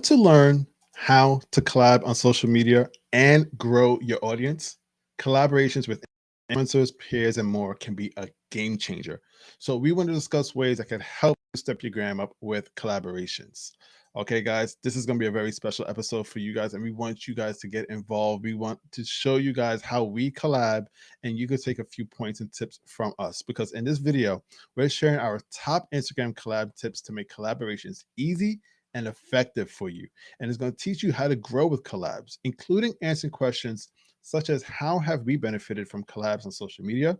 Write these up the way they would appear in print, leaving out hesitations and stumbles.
To learn how to collab on social media and grow your audience, collaborations with influencers, peers, and more can be a game changer. So, we want to discuss ways that can help you step your gram up with collaborations. Okay, guys, this is going to be a very special episode for you guys, and we want you guys to get involved. We want to show you guys how we collab, and you can take a few points and tips from us because in this video, we're sharing our top Instagram collab tips to make collaborations easy and effective for you. And it's going to teach you how to grow with collabs, including answering questions such as how have we benefited from collabs on social media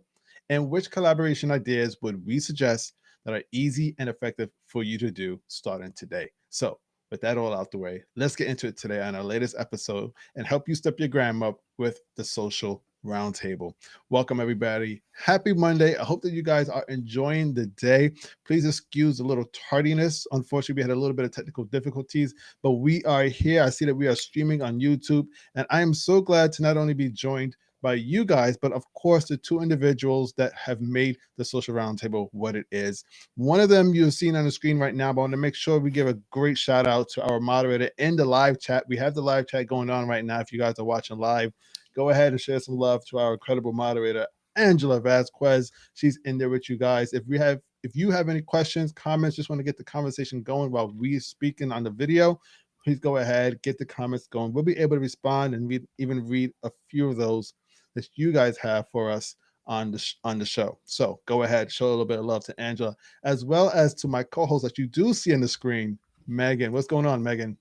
and which collaboration ideas would we suggest that are easy and effective for you to do starting today. So, with that all out the way, let's get into it today on our latest episode and help you step your gram up with the Social Roundtable. Welcome, everybody. Happy Monday. I hope that you guys are enjoying the day. Please excuse a little tardiness. Unfortunately, we had a little bit of technical difficulties, but we are here. I see that we are streaming on YouTube, and I am so glad to not only be joined by you guys, but of course, the two individuals that have made the Social Roundtable what it is. One of them you're seeing on the screen right now, but I want to make sure we give a great shout out to our moderator in the live chat. We have the live chat going on right now. If you guys are watching live, go ahead and share some love to our incredible moderator, Angela Vasquez. She's in there with you guys. If you have any questions, comments, just want to get the conversation going while we're speaking on the video, please go ahead, get the comments going. We'll be able to respond and even read a few of those that you guys have for us on the show. So go ahead, show a little bit of love to Angela, as well as to my co-host that you do see on the screen, Megan. What's going on, Megan?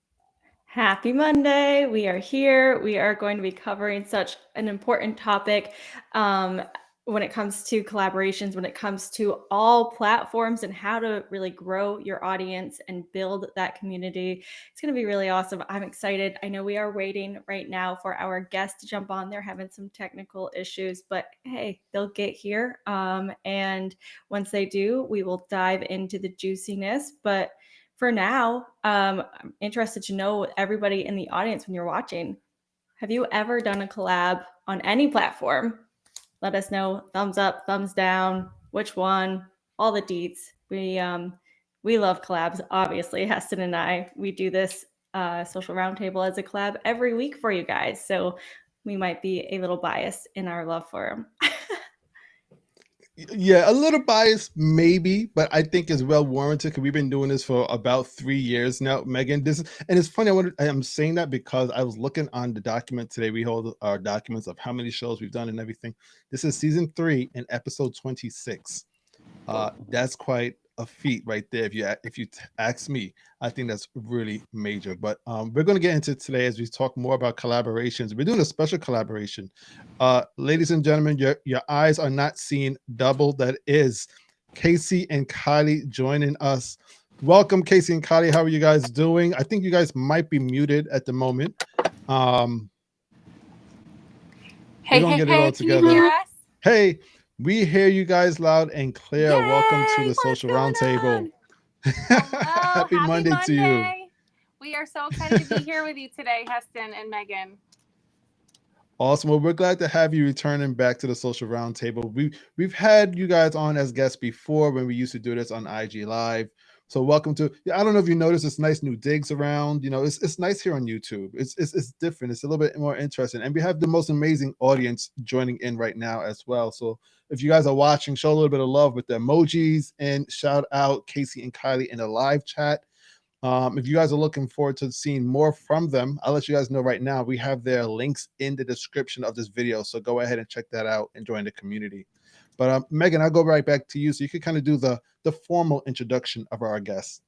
Happy Monday. We are here. We are going to be covering such an important topic when it comes to collaborations, when it comes to all platforms and how to really grow your audience and build that community. It's going to be really awesome. I'm excited. I know we are waiting right now for our guests to jump on. They're having some technical issues, but hey, they'll get here. And once they do, we will dive into the juiciness. But for now, I'm interested to know everybody in the audience when you're watching. Have you ever done a collab on any platform? Let us know. Thumbs up, thumbs down, which one, all the deets. We love collabs, obviously. Heston and I, we do this social roundtable as a collab every week for you guys. So we might be a little biased in our love for them. Yeah, a little biased, maybe, but I think it's well warranted because we've been doing this for about 3 years now, Megan. And it's funny. I'm saying that because I was looking on the document today. We hold our documents of how many shows we've done and everything. This is season 3 and episode 26. That's quite a feat right there. If you ask me, I think that's really major. But we're going to get into it today as we talk more about collaborations. We're doing a special collaboration. Ladies and gentlemen, your eyes are not seeing double. That is Casey and Kylie joining us. Welcome, Casey and Kylie. How are you guys doing? I think you guys might be muted at the moment. Um, we're Hey, gonna hey, get it all hey, can you hear together. us? Hey, we hear you guys loud and clear. Welcome to Yay! the What's Social going Roundtable. on? Hello, Happy happy Monday to you. Monday. We are so excited to be here with you today, Heston and Megan. Awesome. Well, we're glad to have you returning back to the Social Roundtable. We've had you guys on as guests before when we used to do this on IG Live. So welcome to. I don't know if you noticed this nice new digs around. You know, it's nice here on YouTube. It's different. It's a little bit more interesting, and we have the most amazing audience joining in right now as well. So if you guys are watching, show a little bit of love with the emojis and shout out Casey and Kylie in the live chat. If you guys are looking forward to seeing more from them, I'll let you guys know right now. We have their links in the description of this video, so go ahead and check that out and join the community. But Megan, I'll go right back to you, so you can kind of do the formal introduction of our guests.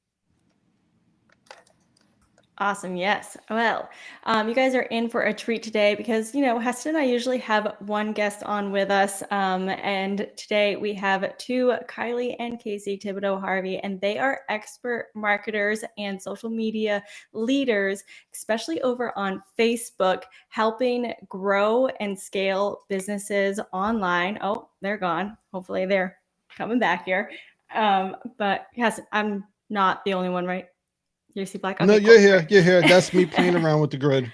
Awesome. Yes. Well, you guys are in for a treat today because, Heston and I usually have one guest on with us. And today we have two, Kylie and Casey Thibodeau Harvey, and they are expert marketers and social media leaders, especially over on Facebook, helping grow and scale businesses online. Oh, they're gone. Hopefully they're coming back here. But yes, I'm not the only one, right? You see black? Okay, No, cool. you're here. You're here. That's me playing around with the grid.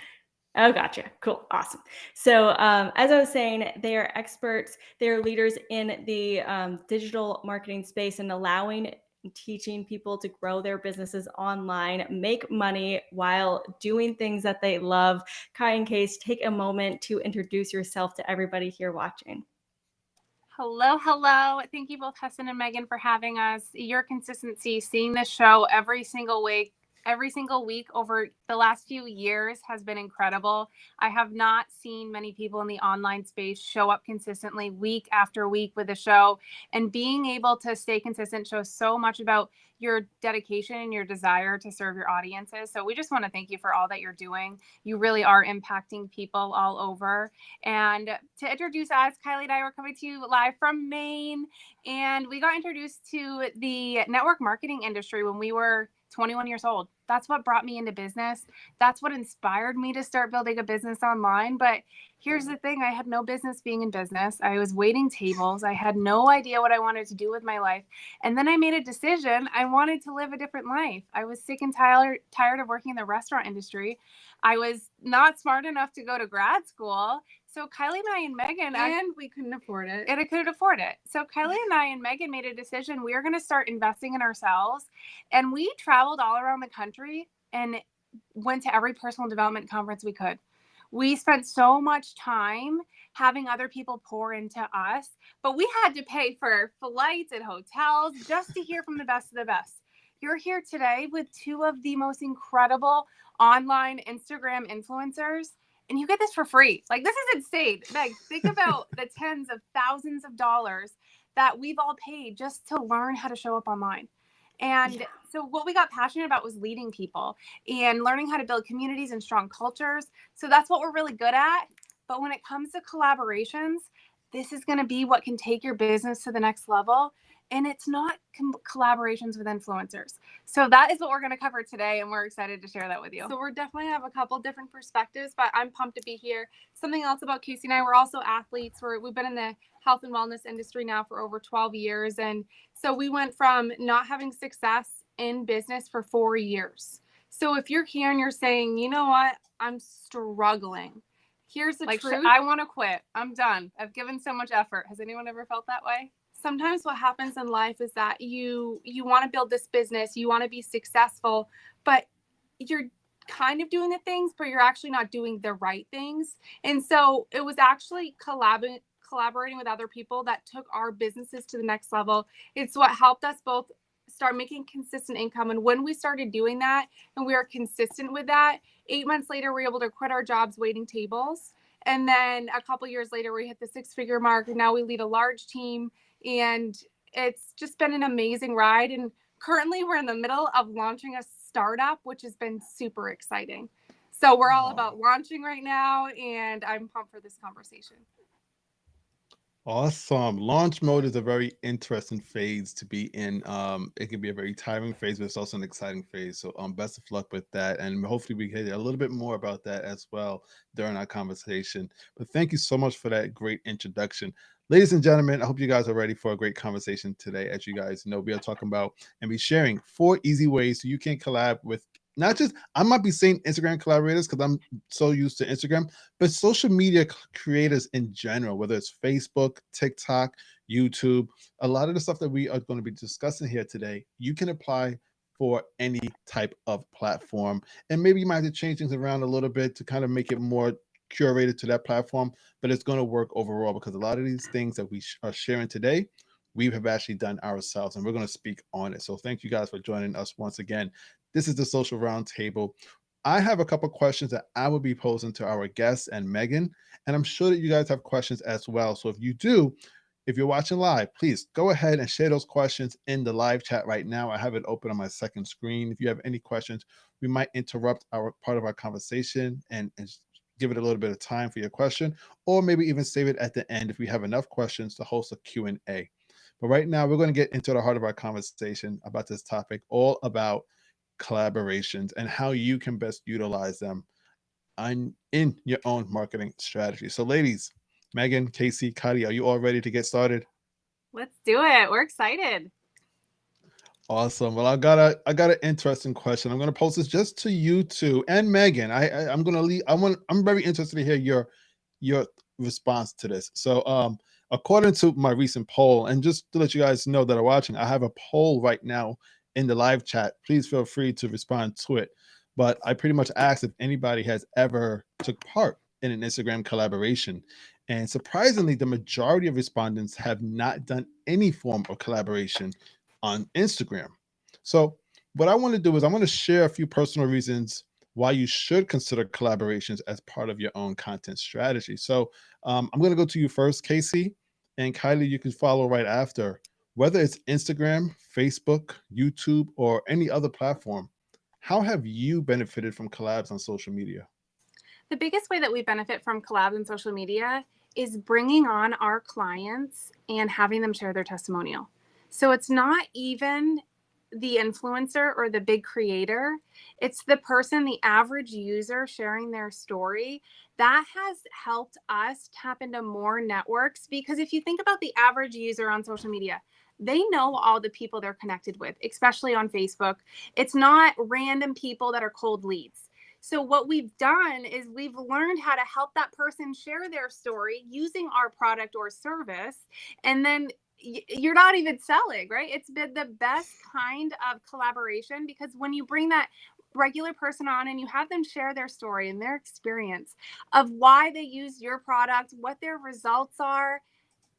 Oh, gotcha. Cool. Awesome. So as I was saying, they are experts. They're leaders in the digital marketing space and allowing teaching people to grow their businesses online, make money while doing things that they love. Kai and Case, take a moment to introduce yourself to everybody here watching. Hello, hello. Thank you both, Heston and Megan, for having us. Your consistency, seeing this show every single week over the last few years has been incredible. I have not seen many people in the online space show up consistently week after week with the show, and being able to stay consistent shows so much about your dedication and your desire to serve your audiences. So we just want to thank you for all that you're doing. You really are impacting people all over. And to introduce us, Kylie and I were coming to you live from Maine, and we got introduced to the network marketing industry when we were 21 years old. That's what brought me into business. That's what inspired me to start building a business online. But here's the thing, I had no business being in business. I was waiting tables. I had no idea what I wanted to do with my life. And then I made a decision. I wanted to live a different life. I was sick and tired of working in the restaurant industry. I was not smart enough to go to grad school. So Kylie and I and Megan, and we couldn't afford it. And I couldn't afford it. So Kylie and I and Megan made a decision. We are going to start investing in ourselves. And we traveled all around the country and went to every personal development conference we could. We spent so much time having other people pour into us, but we had to pay for flights and hotels just to hear from the best of the best. You're here today with two of the most incredible online Instagram influencers, and you get this for free. Like, this is insane. Like, think about the tens of thousands of dollars that we've all paid just to learn how to show up online. And so what we got passionate about was leading people and learning how to build communities and strong cultures. So that's what we're really good at. But when it comes to collaborations, this is going to be what can take your business to the next level. And it's not collaborations with influencers. So that is what we're going to cover today, and we're excited to share that with you. So we're definitely have a couple different perspectives, but I'm pumped to be here. Something else about Casey and I, we're also athletes. We've been in the health and wellness industry now for over 12 years. And so we went from not having success in business for 4 years. So if you're here and you're saying, you know what, I'm struggling, here's the truth. I want to quit. I'm done. I've given so much effort. Has anyone ever felt that way? Sometimes what happens in life is that you want to build this business, you want to be successful, but you're kind of doing the things, but you're actually not doing the right things. And so it was actually collaborating with other people that took our businesses to the next level. It's what helped us both start making consistent income. And when we started doing that and we were consistent with that, 8 months later, we were able to quit our jobs waiting tables. And then a couple years later, we hit the 6-figure mark, and now we lead a large team. And it's just been an amazing ride. And currently we're in the middle of launching a startup, which has been super exciting. So we're all about launching right now, and I'm pumped for this conversation. Awesome. Launch mode is a very interesting phase to be in. It can be a very tiring phase, but it's also an exciting phase. So best of luck with that. And hopefully we can hear a little bit more about that as well during our conversation. But thank you so much for that great introduction. Ladies and gentlemen, I hope you guys are ready for a great conversation today. As you guys know, we are talking about and be sharing 4 easy ways so you can collab with not just, I might be saying Instagram collaborators because I'm so used to Instagram, but social media creators in general, whether it's Facebook, TikTok, YouTube, a lot of the stuff that we are going to be discussing here today, you can apply for any type of platform. And maybe you might have to change things around a little bit to kind of make it more curated to that platform, but it's going to work overall because a lot of these things that we are sharing today, we have actually done ourselves, and we're going to speak on it. So thank you guys for joining us once again. This is the Social Roundtable. I have a couple questions that I will be posing to our guests and Megan, and I'm sure that you guys have questions as well. So if you do, if you're watching live, please go ahead and share those questions in the live chat right now. I have it open on my second screen. If you have any questions, we might interrupt our part of our conversation and give it a little bit of time for your question, or maybe even save it at the end if we have enough questions to host a Q&A. But right now, we're going to get into the heart of our conversation about this topic, all about collaborations and how you can best utilize them in your own marketing strategy. So ladies, Megan, Casey, Kadi, are you all ready to get started? Let's do it. We're excited. Awesome. Well, I got an interesting question. I'm going to post this just to you two and Megan. I'm going to leave. I'm very interested to hear your response to this. So according to my recent poll, and just to let you guys know that are watching, I have a poll right now in the live chat. Please feel free to respond to it. But I pretty much asked if anybody has ever took part in an Instagram collaboration. And surprisingly, the majority of respondents have not done any form of collaboration on Instagram. So what I want to do is I want to share a few personal reasons why you should consider collaborations as part of your own content strategy. So I'm going to go to you first, Casey, and Kylie, you can follow right after. Whether it's Instagram, Facebook, YouTube, or any other platform, how have you benefited from collabs on social media? The biggest way that we benefit from collabs on social media is bringing on our clients and having them share their testimonial. So it's not even the influencer or the big creator. It's the person, the average user sharing their story. That has helped us tap into more networks, because if you think about the average user on social media, they know all the people they're connected with, especially on Facebook. It's not random people that are cold leads. So what we've done is we've learned how to help that person share their story using our product or service. And then you're not even selling, right? It's been the best kind of collaboration, because when you bring that regular person on and you have them share their story and their experience of why they use your product, what their results are,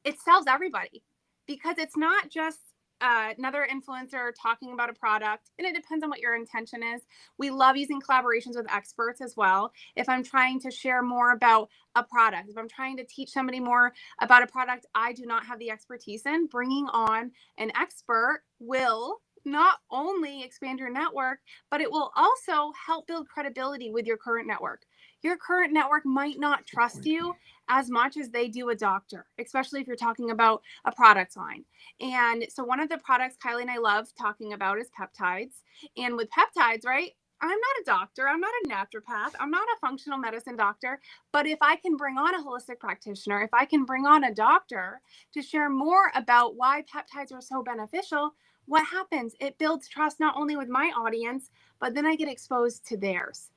it sells everybody, because it's not just another influencer talking about a product, and it depends on what your intention is. We love using collaborations with experts as well. If I'm trying to share more about a product, if I'm trying to teach somebody more about a product I do not have the expertise in, bringing on an expert will not only expand your network, but it will also help build credibility with your current network. Your current network might not trust you as much as they do a doctor, especially if you're talking about a product line. And so one of the products Kylie and I love talking about is peptides. And with peptides, right, I'm not a doctor, I'm not a naturopath, I'm not a functional medicine doctor, but if I can bring on a holistic practitioner, if I can bring on a doctor to share more about why peptides are so beneficial, what happens? It builds trust not only with my audience, but then I get exposed to theirs.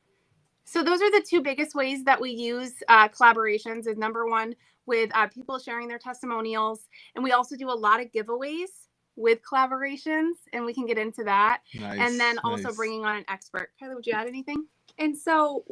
So those are the two biggest ways that we use collaborations. Is number one, with people sharing their testimonials. And we also do a lot of giveaways with collaborations, and we can get into that. Nice, and then also nice. bringing on an expert. Kylie, would you add anything? And so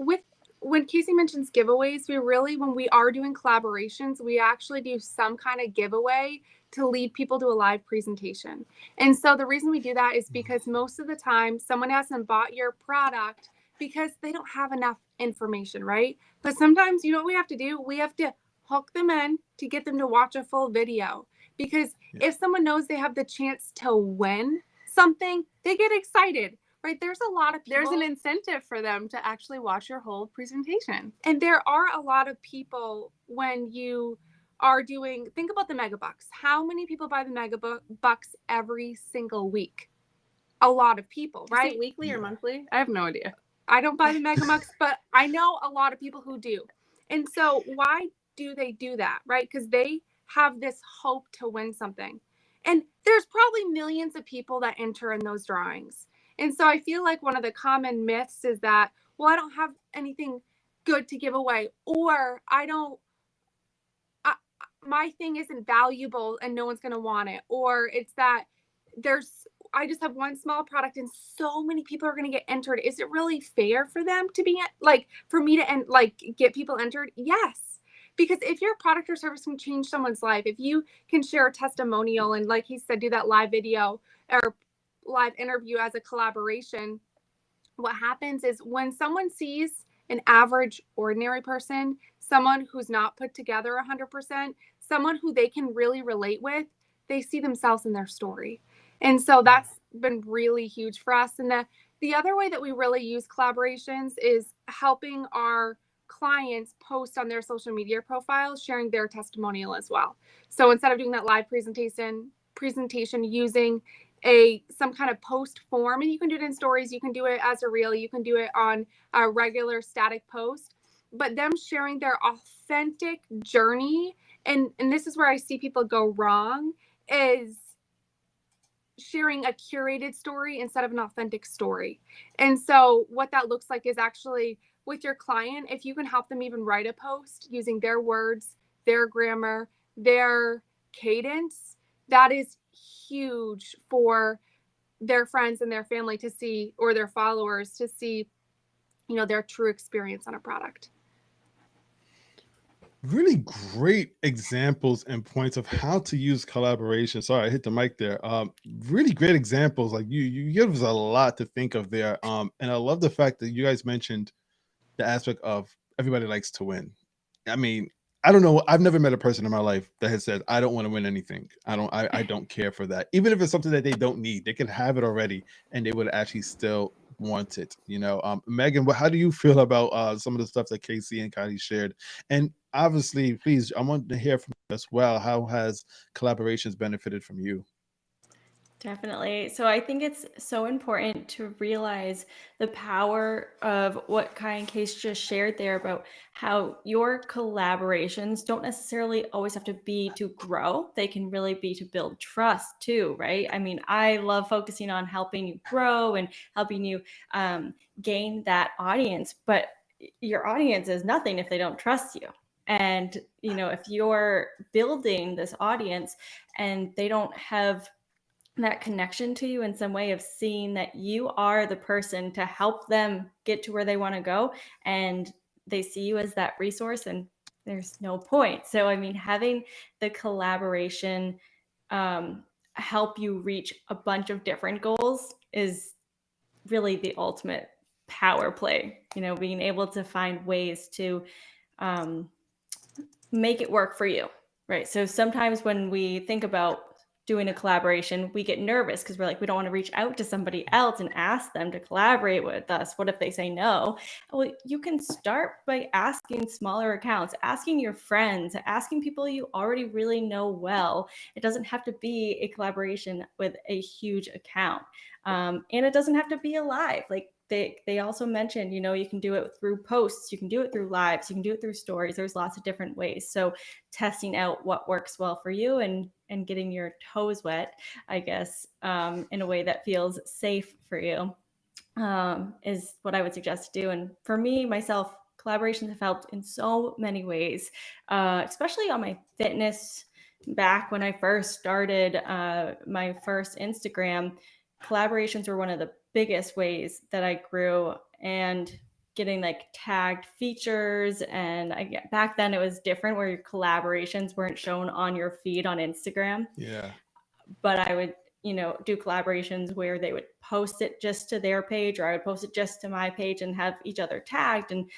when Casey mentions giveaways, when we are doing collaborations, we actually do some kind of giveaway to lead people to a live presentation. And so the reason we do that is because most of the time someone hasn't bought your product because they don't have enough information, right? But sometimes, you know what we have to do? We have to hook them in to get them to watch a full video. Because if someone knows they have the chance to win something, they get excited, right? There's a lot of people. There's an incentive for them to actually watch your whole presentation. And there are a lot of people when you are think about the megabucks. How many people buy the megabucks every single week? A lot of people, right? Is it weekly or monthly? I have no idea. I don't buy the megabucks, but I know a lot of people who do. And so why do they do that, right? Because they have this hope to win something. And there's probably millions of people that enter in those drawings. And so I feel like one of the common myths is that, well, I don't have anything good to give away, or my thing isn't valuable and no one's going to want it, or it's that I just have one small product and so many people are going to get entered. Is it really fair for them to be for me to get people entered? Yes. Because if your product or service can change someone's life, if you can share a testimonial and, like he said, do that live video or live interview as a collaboration, what happens is when someone sees an average, ordinary person, someone who's not put together 100%, someone who they can really relate with, they see themselves in their story. And so that's been really huge for us. And the other way that we really use collaborations is helping our clients post on their social media profiles, sharing their testimonial as well. So instead of doing that live presentation using some kind of post form, and you can do it in stories, you can do it as a reel, you can do it on a regular static post, but them sharing their authentic journey. And this is where I see people go wrong, is sharing a curated story instead of an authentic story. And so what that looks like is actually with your client, if you can help them even write a post using their words, their grammar, their cadence, that is huge for their friends and their family to see, or their followers to see, you know, their true experience on a product. Really great examples and points of how to use collaboration. Sorry, I hit the mic there. Really great examples. Like you give us a lot to think of there. And I love the fact that you guys mentioned the aspect of everybody likes to win. I mean, I don't know. I've never met a person in my life that has said, I don't want to win anything. I don't care for that. Even if it's something that they don't need, they can have it already and they would actually still want it. You know, Megan, how do you feel about some of the stuff that Casey and Kylie shared? And obviously, please, I want to hear from you as well. How has collaborations benefited from you? Definitely. So I think it's so important to realize the power of what Kai and Case just shared there about how your collaborations don't necessarily always have to be to grow. They can really be to build trust too, right? I mean, I love focusing on helping you grow and helping you gain that audience, but your audience is nothing if they don't trust you. And, you know, if you're building this audience and they don't have that connection to you in some way of seeing that you are the person to help them get to where they want to go, and they see you as that resource, and there's no point. So I mean, having the collaboration help you reach a bunch of different goals is really the ultimate power play, you know, being able to find ways to make it work for you, right? So sometimes when we think about doing a collaboration, we get nervous because we're like, we don't want to reach out to somebody else and ask them to collaborate with us. What if they say no? Well, you can start by asking smaller accounts, asking your friends, asking people you already really know well. It doesn't have to be a collaboration with a huge account. And it doesn't have to be a live. Like they also mentioned, you know, you can do it through posts, you can do it through lives, you can do it through stories. There's lots of different ways. So testing out what works well for you and getting your toes wet, I guess, in a way that feels safe for you is what I would suggest to do. And for me, myself, collaborations have helped in so many ways, especially on my fitness. Back when I first started my first Instagram, collaborations were one of the biggest ways that I grew, and getting like tagged features. And back then it was different where your collaborations weren't shown on your feed on Instagram. Yeah. But I would, you know, do collaborations where they would post it just to their page, or I would post it just to my page and have each other tagged. And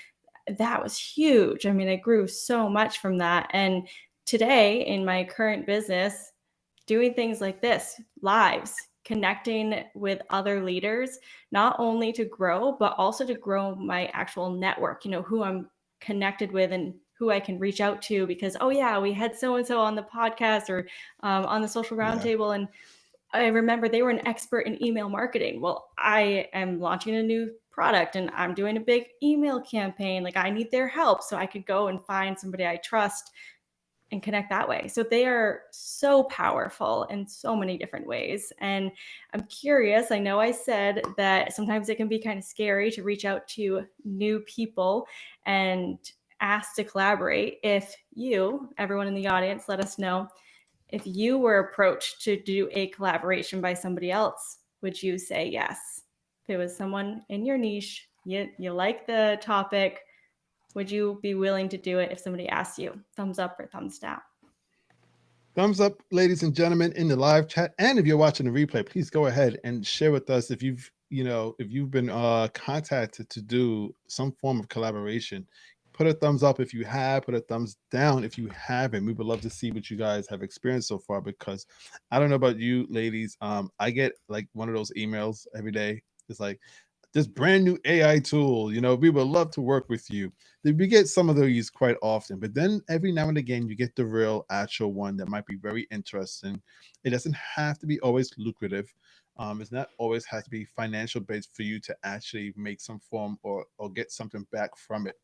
that was huge. I mean, I grew so much from that. And today in my current business, doing things like this, lives, connecting with other leaders, not only to grow, but also to grow my actual network, you know, who I'm connected with and who I can reach out to because, oh yeah, we had so-and-so on the podcast or on the Social Roundtable. And I remember they were an expert in email marketing. Well, I am launching a new product and I'm doing a big email campaign. Like I need their help. So I could go and find somebody I trust and connect that way. So they are so powerful in so many different ways. And I'm curious, I know I said that sometimes it can be kind of scary to reach out to new people and ask to collaborate. If you, everyone in the audience, let us know if you were approached to do a collaboration by somebody else, would you say yes? If it was someone in your niche, you like the topic, would you be willing to do it if somebody asked you? Thumbs up or thumbs down? Thumbs up, ladies and gentlemen, in the live chat. And if you're watching the replay, please go ahead and share with us if you've been contacted to do some form of collaboration. Put a thumbs up if you have, put a thumbs down if you haven't. We would love to see what you guys have experienced so far, because I don't know about you ladies. I get like one of those emails every day. It's like, this brand new AI tool, you know, we would love to work with you. We get some of those quite often, but then every now and again, you get the real actual one that might be very interesting. It doesn't have to be always lucrative. It's not always has to be financial based for you to actually make some form or get something back from it.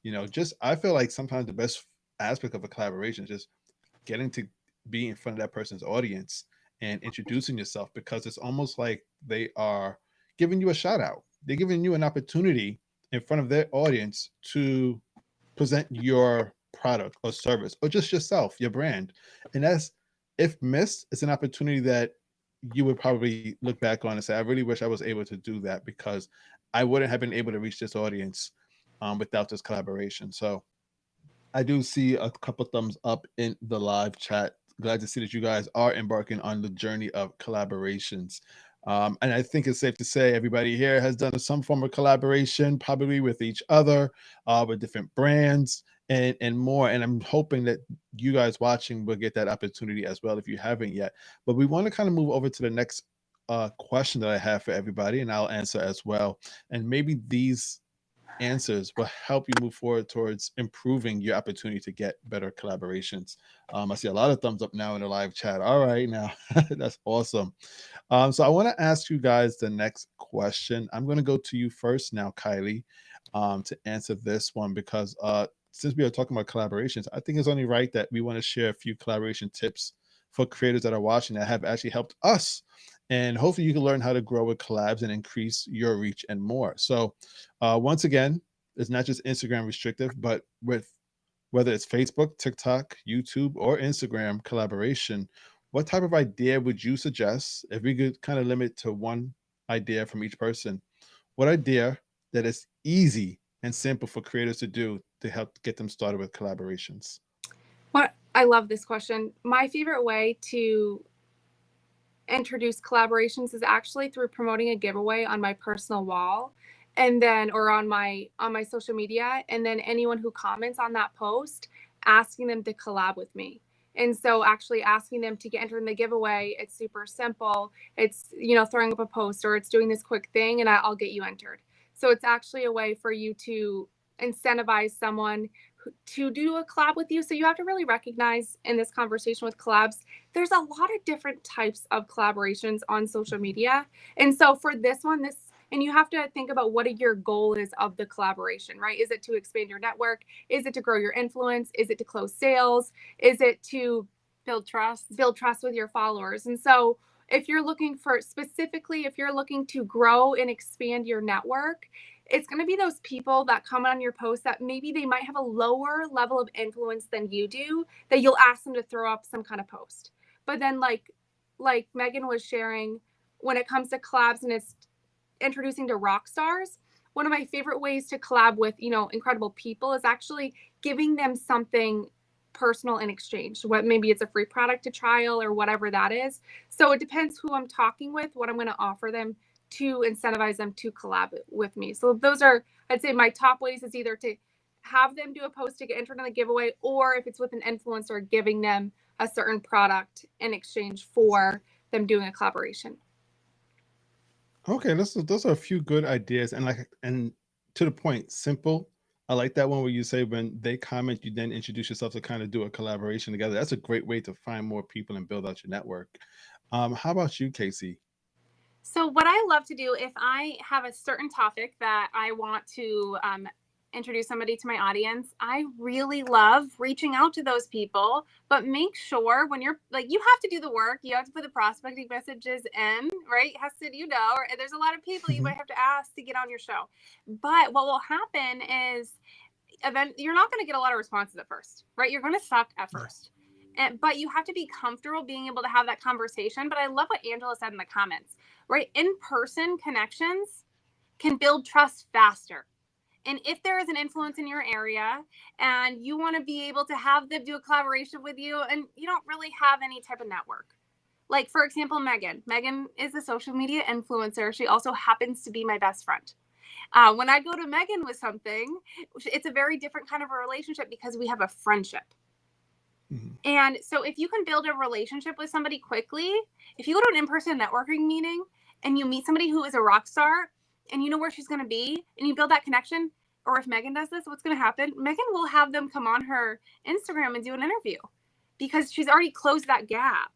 You know, just, I feel like sometimes the best aspect of a collaboration is just getting to be in front of that person's audience and introducing yourself, because it's almost like they are giving you a shout out. They're giving you an opportunity in front of their audience to present your product or service, or just yourself, your brand. And that's, if missed, it's an opportunity that you would probably look back on and say, I really wish I was able to do that, because I wouldn't have been able to reach this audience without this collaboration. So I do see a couple thumbs up in the live chat. Glad to see that you guys are embarking on the journey of collaborations. And I think it's safe to say everybody here has done some form of collaboration, probably with each other, with different brands and more. And I'm hoping that you guys watching will get that opportunity as well if you haven't yet. But we want to kind of move over to the next question that I have for everybody, and I'll answer as well. And maybe these answers will help you move forward towards improving your opportunity to get better collaborations. I see a lot of thumbs up now in the live chat. All right, now that's awesome. So I want to ask you guys the next question. I'm going to go to you first now, Kylie, to answer this one, because since we are talking about collaborations, I think it's only right that we want to share a few collaboration tips for creators that are watching that have actually helped us. And hopefully you can learn how to grow with collabs and increase your reach and more. So once again, it's not just Instagram restrictive, but with whether it's Facebook, TikTok, YouTube, or Instagram collaboration, what type of idea would you suggest, if we could kind of limit to one idea from each person? What idea that is easy and simple for creators to do to help get them started with collaborations? What I love this question. My favorite way to introduce collaborations is actually through promoting a giveaway on my personal wall, and then or on my social media, and then anyone who comments on that post, asking them to collab with me. And so actually asking them to get entered in the giveaway, it's super simple. It's, throwing up a post, or it's doing this quick thing and I'll get you entered. So it's actually a way for you to incentivize someone to do a collab with you. So you have to really recognize in this conversation with collabs, there's a lot of different types of collaborations on social media. And so for this one, and you have to think about what your goal is of the collaboration, right? Is it to expand your network? Is it to grow your influence? Is it to close sales? Is it to build trust with your followers? And so if you're looking to grow and expand your network, it's going to be those people that comment on your post that maybe they might have a lower level of influence than you do, that you'll ask them to throw up some kind of post. But then like Megan was sharing, when it comes to collabs and it's introducing to rock stars, one of my favorite ways to collab with, incredible people is actually giving them something personal in exchange. Maybe it's a free product to trial or whatever that is. So it depends who I'm talking with, what I'm going to offer them to incentivize them to collab with me. So those are, I'd say, my top ways is either to have them do a post to get entered in the giveaway, or if it's with an influencer, giving them a certain product in exchange for them doing a collaboration. Okay, those are a few good ideas, and to the point, simple. I like that one where you say when they comment, you then introduce yourself to kind of do a collaboration together. That's a great way to find more people and build out your network. How about you, Casey? So what I love to do, if I have a certain topic that I want to introduce somebody to my audience, I really love reaching out to those people, but make sure when you're you have to do the work, you have to put the prospecting messages in, right? Heston, or there's a lot of people you might have to ask to get on your show. But what will happen is you're not going to get a lot of responses at first, right? You're going to suck at first. But you have to be comfortable being able to have that conversation. But I love what Angela said in the comments, right? In-person connections can build trust faster. And if there is an influence in your area and you want to be able to have them do a collaboration with you and you don't really have any type of network, like, for example, Megan is a social media influencer. She also happens to be my best friend. When I go to Megan with something, it's a very different kind of a relationship because we have a friendship. Mm-hmm. And so if you can build a relationship with somebody quickly, if you go to an in-person networking meeting and you meet somebody who is a rock star and you know where she's going to be and you build that connection, or if Megan does this, what's going to happen? Megan will have them come on her Instagram and do an interview because she's already closed that gap.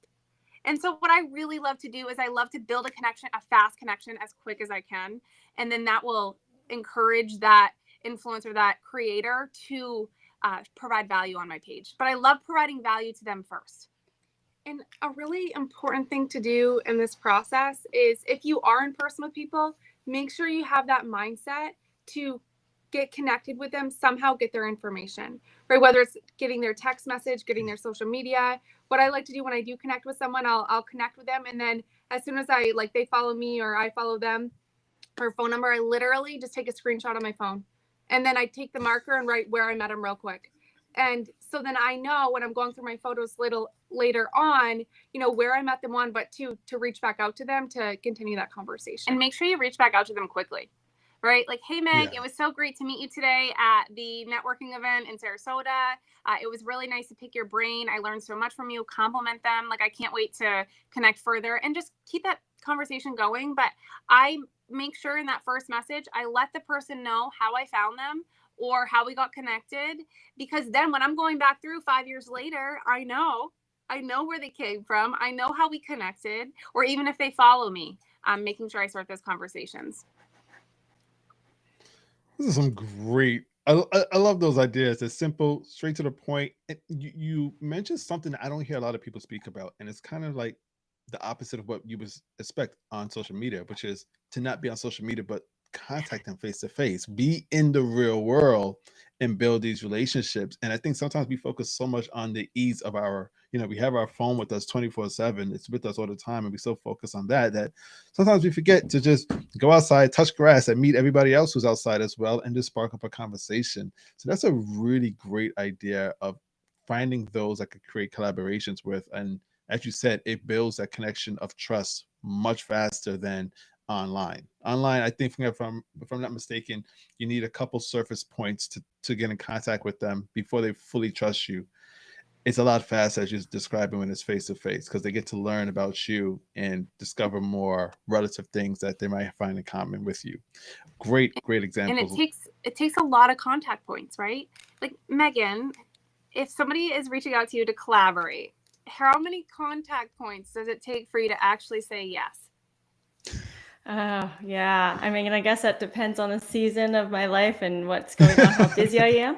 And so what I really love to do is I love to build a fast connection as quick as I can. And then that will encourage that influencer, that creator to provide value on my page. But I love providing value to them first. And a really important thing to do in this process is if you are in person with people, make sure you have that mindset to get connected with them, somehow get their information, right? Whether it's getting their text message, getting their social media. What I like to do when I do connect with someone, I'll connect with them. And then as soon as they follow me or I follow them, or phone number, I literally just take a screenshot on my phone. And then I take the marker and write where I met them real quick. And so then I know when I'm going through my photos later on, where I met them on, but to reach back out to them to continue that conversation. And make sure you reach back out to them quickly, right? Like, hey, Meg, It was so great to meet you today at the networking event in Sarasota. It was really nice to pick your brain. I learned so much from you. Compliment them. Like, I can't wait to connect further and just keep that conversation going. But I make sure in that first message, I let the person know how I found them or how we got connected, because then when I'm going back through 5 years later, I know where they came from. I know how we connected, or even if they follow me, I'm making sure I start those conversations. This is some great. I love those ideas. It's simple, straight to the point. You mentioned something that I don't hear a lot of people speak about, and it's kind of like the opposite of what you would expect on social media, which is to not be on social media, but contact them face to face, be in the real world and build these relationships. And I think sometimes we focus so much on the ease of our, we have our phone with us 24/7. It's with us all the time. And we so focus on that sometimes we forget to just go outside, touch grass, and meet everybody else who's outside as well, and just spark up a conversation. So that's a really great idea of finding those I could create collaborations with. And as you said, it builds that connection of trust much faster than online. I think if I'm not mistaken, you need a couple surface points to get in contact with them before they fully trust you. It's a lot faster, as you're describing, when it's face to face, because they get to learn about you and discover more relative things that they might find in common with you. Great example. And it takes a lot of contact points, right? Like, Megan, if somebody is reaching out to you to collaborate, how many contact points does it take for you to actually say yes? Yeah. I mean, I guess that depends on the season of my life and what's going on, how busy I am.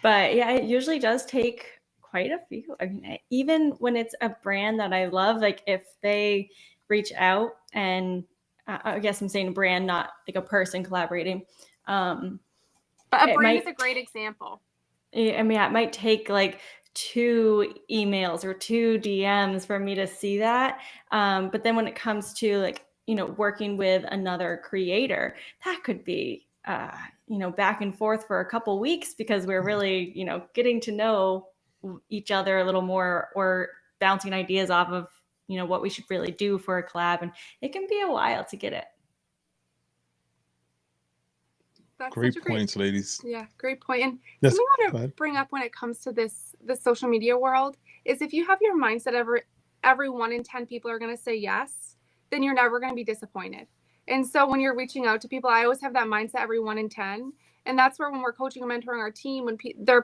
But yeah, it usually does take quite a few. I mean, even when it's a brand that I love, like if they reach out, and I guess I'm saying brand, not like a person collaborating. But a brand is a great example. I mean, it might take like 2 emails or 2 DMs for me to see that. But then when it comes to like, working with another creator, that could be, back and forth for a couple weeks, because we're really, getting to know each other a little more, or bouncing ideas off of, what we should really do for a collab. And it can be a while to get it. That's Great points, ladies. Yeah, great point. And yes, something I want to bring up when it comes to the social media world is, if you have your mindset every 1 in 10 people are going to say yes, then you're never going to be disappointed. And so when you're reaching out to people, I always have that mindset, every 1 in 10. And that's where, when we're coaching and mentoring our team, when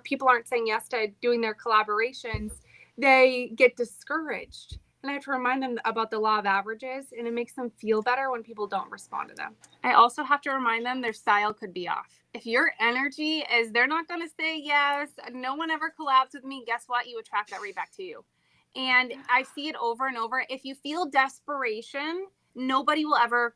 people aren't saying yes to doing their collaborations, they get discouraged. And I have to remind them about the law of averages, and it makes them feel better when people don't respond to them. I also have to remind them their style could be off. If your energy is they're not going to say yes, no one ever collabs with me, guess what? You attract that right back to you. And I see it over and over. If you feel desperation, nobody will ever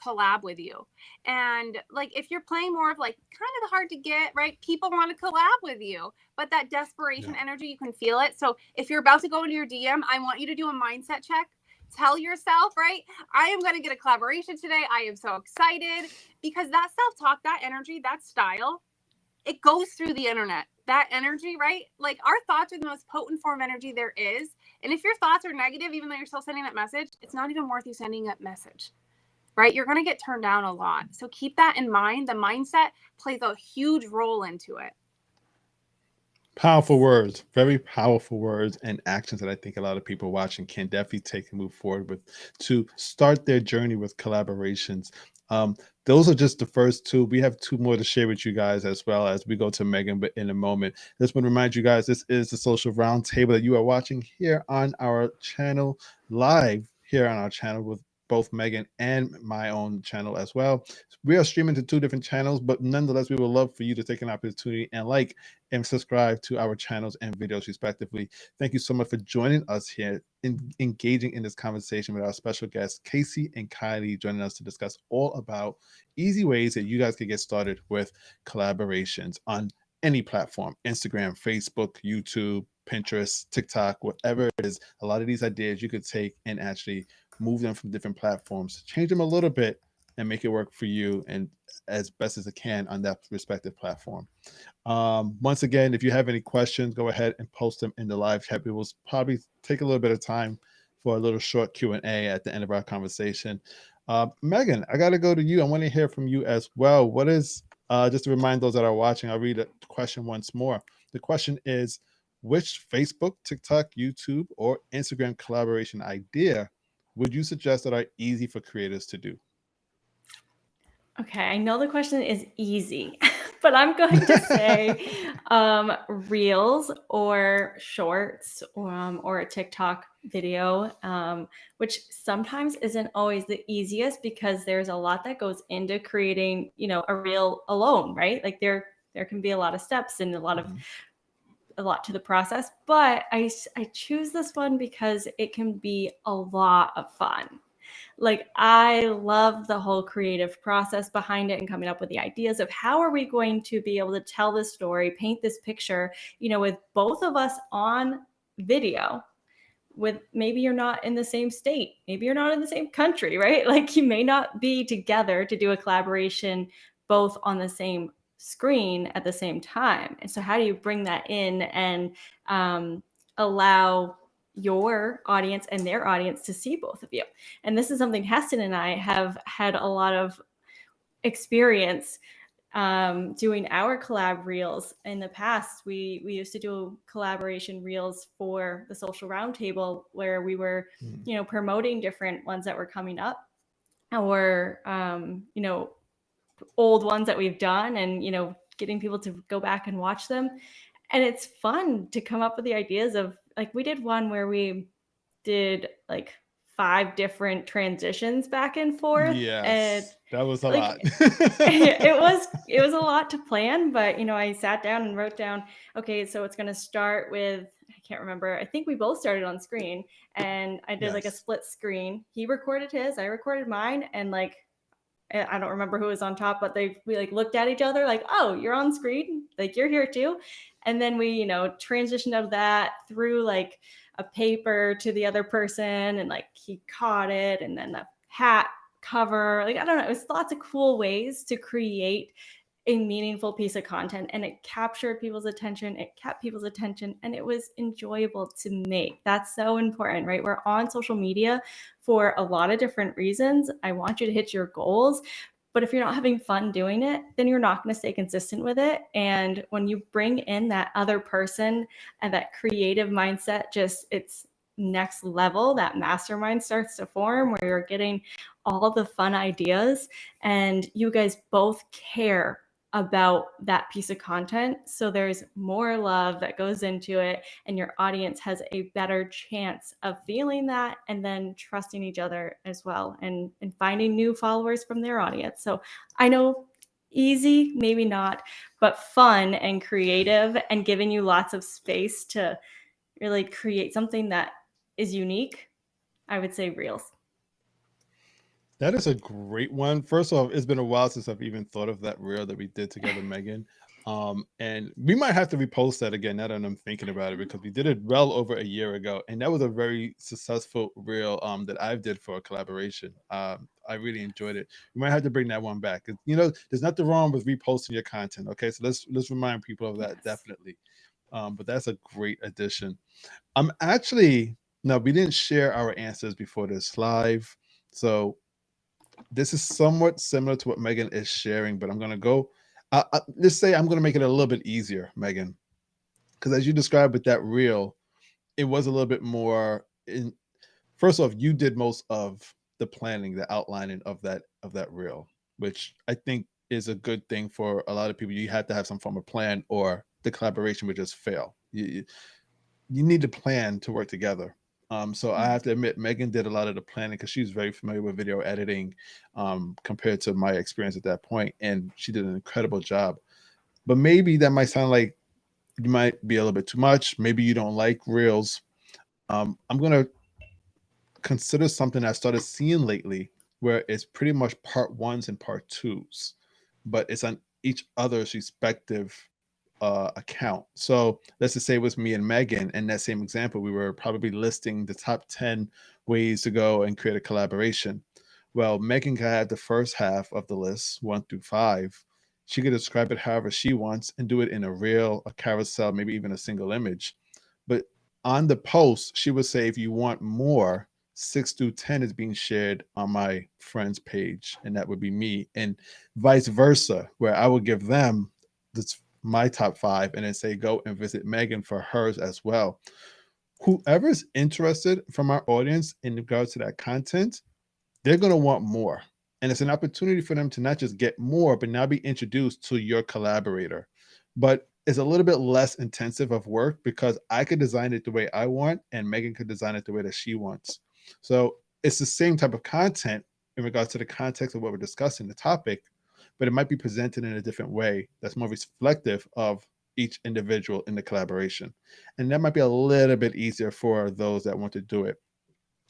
collab with you. And like, if you're playing more of like kind of the hard to get, right? People want to collab with you, but that desperation energy, you can feel it. So if you're about to go into your DM, I want you to do a mindset check. Tell yourself, right? I am going to get a collaboration today. I am so excited, because that self-talk, that energy, that style, it goes through the internet. That energy, right? Like, our thoughts are the most potent form of energy there is. And if your thoughts are negative, even though you're still sending that message, it's not even worth you sending that message. Right? You're going to get turned down a lot. So keep that in mind. The mindset plays a huge role into it. Powerful words, very powerful words and actions that I think a lot of people watching can definitely take and move forward with to start their journey with collaborations. Those are just the first 2. We have 2 more to share with you guys as well as we go to Megan, but in a moment. Just want to remind you guys, this is the Social Roundtable that you are watching here on our channel, live here on our channel with both Megan and my own channel as well. We are streaming to 2 different channels, but nonetheless, we would love for you to take an opportunity and like and subscribe to our channels and videos respectively. Thank you so much for joining us here, engaging in this conversation with our special guests, Casey and Kylie, joining us to discuss all about easy ways that you guys can get started with collaborations on any platform: Instagram, Facebook, YouTube, Pinterest, TikTok, whatever it is. A lot of these ideas you could take and actually move them from different platforms, change them a little bit, and make it work for you and as best as it can on that respective platform. Once again, if you have any questions, go ahead and post them in the live chat. We will probably take a little bit of time for a little short Q&A at the end of our conversation. Megan, I got to go to you. I want to hear from you as well. What is, just to remind those that are watching, I'll read the question once more. The question is, which Facebook, TikTok, YouTube, or Instagram collaboration idea would you suggest that are easy for creators to do? Okay, I know the question is easy, but I'm going to say reels or shorts or a TikTok video, which sometimes isn't always the easiest because there's a lot that goes into creating, you know, a reel alone, right? Like there can be a lot of steps and a lot to the process, but I choose this one because it can be a lot of fun. Like I love the whole creative process behind it and coming up with the ideas of how are we going to be able to tell this story, paint this picture, you know, with both of us on video. With maybe you're not in the same state, maybe you're not in the same country, right? Like you may not be together to do a collaboration both on the same screen at the same time. And so how do you bring that in and allow your audience and their audience to see both of you? And this is something Heston and I have had a lot of experience doing our collab reels. In the past, we used to do collaboration reels for the Social Roundtable where we were, you know, promoting different ones that were coming up or, you know, old ones that we've done and, you know, getting people to go back and watch them. And it's fun to come up with the ideas of, like, we did one where we did like 5 different transitions back and forth. And Yes, that was a like lot. it was a lot to plan, but you know, I sat down and wrote down, okay, so it's going to start with, I can't remember, I think we both started on screen and I did like a split screen. He recorded his, I recorded mine, and like I don't remember who was on top, but we like looked at each other like, oh, you're on screen, like you're here too. And then we, you know, transitioned out of that through like a paper to the other person, and like he caught it, and then the hat cover, like I don't know, it was lots of cool ways to create a meaningful piece of content, and it captured people's attention, it kept people's attention, and it was enjoyable to make. That's so important, right? We're on social media for a lot of different reasons. I want you to hit your goals, but if you're not having fun doing it, then you're not going to stay consistent with it. And when you bring in that other person and that creative mindset, just it's next level. That mastermind starts to form where you're getting all the fun ideas and you guys both care about that piece of content. So there's more love that goes into it, and your audience has a better chance of feeling that and then trusting each other as well, and finding new followers from their audience. So I know easy, maybe not, but fun and creative and giving you lots of space to really create something that is unique. I would say reels. That is a great one. First off, it's been a while since I've even thought of that reel that we did together, Megan. And we might have to repost that again now that I'm thinking about it, because we did it well over a year ago, and that was a very successful reel that I did for a collaboration. I really enjoyed it. We might have to bring that one back. You know, there's nothing wrong with reposting your content. Okay, so let's remind people of that. Yes. Definitely. But that's a great addition. No, we didn't share our answers before this live, so this is somewhat similar to what Megan is sharing, but I'm going to go, let's say I'm going to make it a little bit easier, Megan, because as you described with that reel, it was a little bit more first off, you did most of the planning, the outlining of that reel, which I think is a good thing for a lot of people. You had to have some form of plan or the collaboration would just fail. You need to plan to work together. So I have to admit, Megan did a lot of the planning because she's very familiar with video editing compared to my experience at that point, and she did an incredible job. But maybe that might sound like you might be a little bit too much. Maybe you don't like reels. I'm gonna consider something I started seeing lately, where it's pretty much part ones and part twos, but it's on each other's respective account. So let's just say it was me and Megan. In that same example, we were probably listing the top 10 ways to go and create a collaboration. Well, Megan can have the first half of the list, 1 through 5. She could describe it however she wants and do it in a reel, a carousel, maybe even a single image. But on the post, she would say, if you want more, 6 through 10 is being shared on my friend's page, and that would be me, and vice versa, where I would give them this my top 5 and then say go and visit Megan for hers as well. Whoever's interested from our audience in regards to that content, they're going to want more. And it's an opportunity for them to not just get more, but now be introduced to your collaborator. But it's a little bit less intensive of work because I could design it the way I want and Megan could design it the way that she wants. So it's the same type of content in regards to the context of what we're discussing, the topic, but it might be presented in a different way that's more reflective of each individual in the collaboration. And that might be a little bit easier for those that want to do it.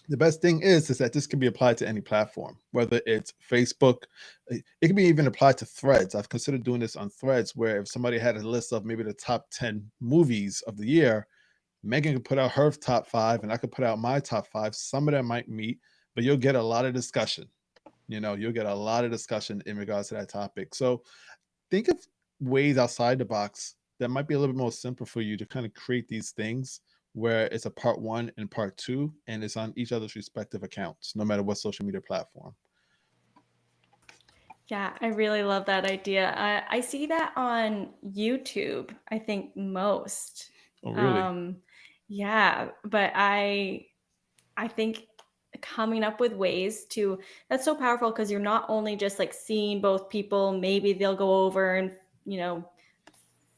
The best thing is that this can be applied to any platform, whether it's Facebook. It can be even applied to Threads. I've considered doing this on Threads, where if somebody had a list of maybe the top 10 movies of the year, Megan could put out her top 5 and I could put out my top 5. Some of them might meet, but you'll get a lot of discussion. You'll get a lot of discussion in regards to that topic. So think of ways outside the box that might be a little bit more simple for you to kind of create these things where it's a part 1 and part 2, and it's on each other's respective accounts, no matter what social media platform. Yeah, I really love that idea. I see that on YouTube, I think most. Oh, really? Yeah, but I think coming up with ways to, that's so powerful because you're not only just like seeing both people, maybe they'll go over and,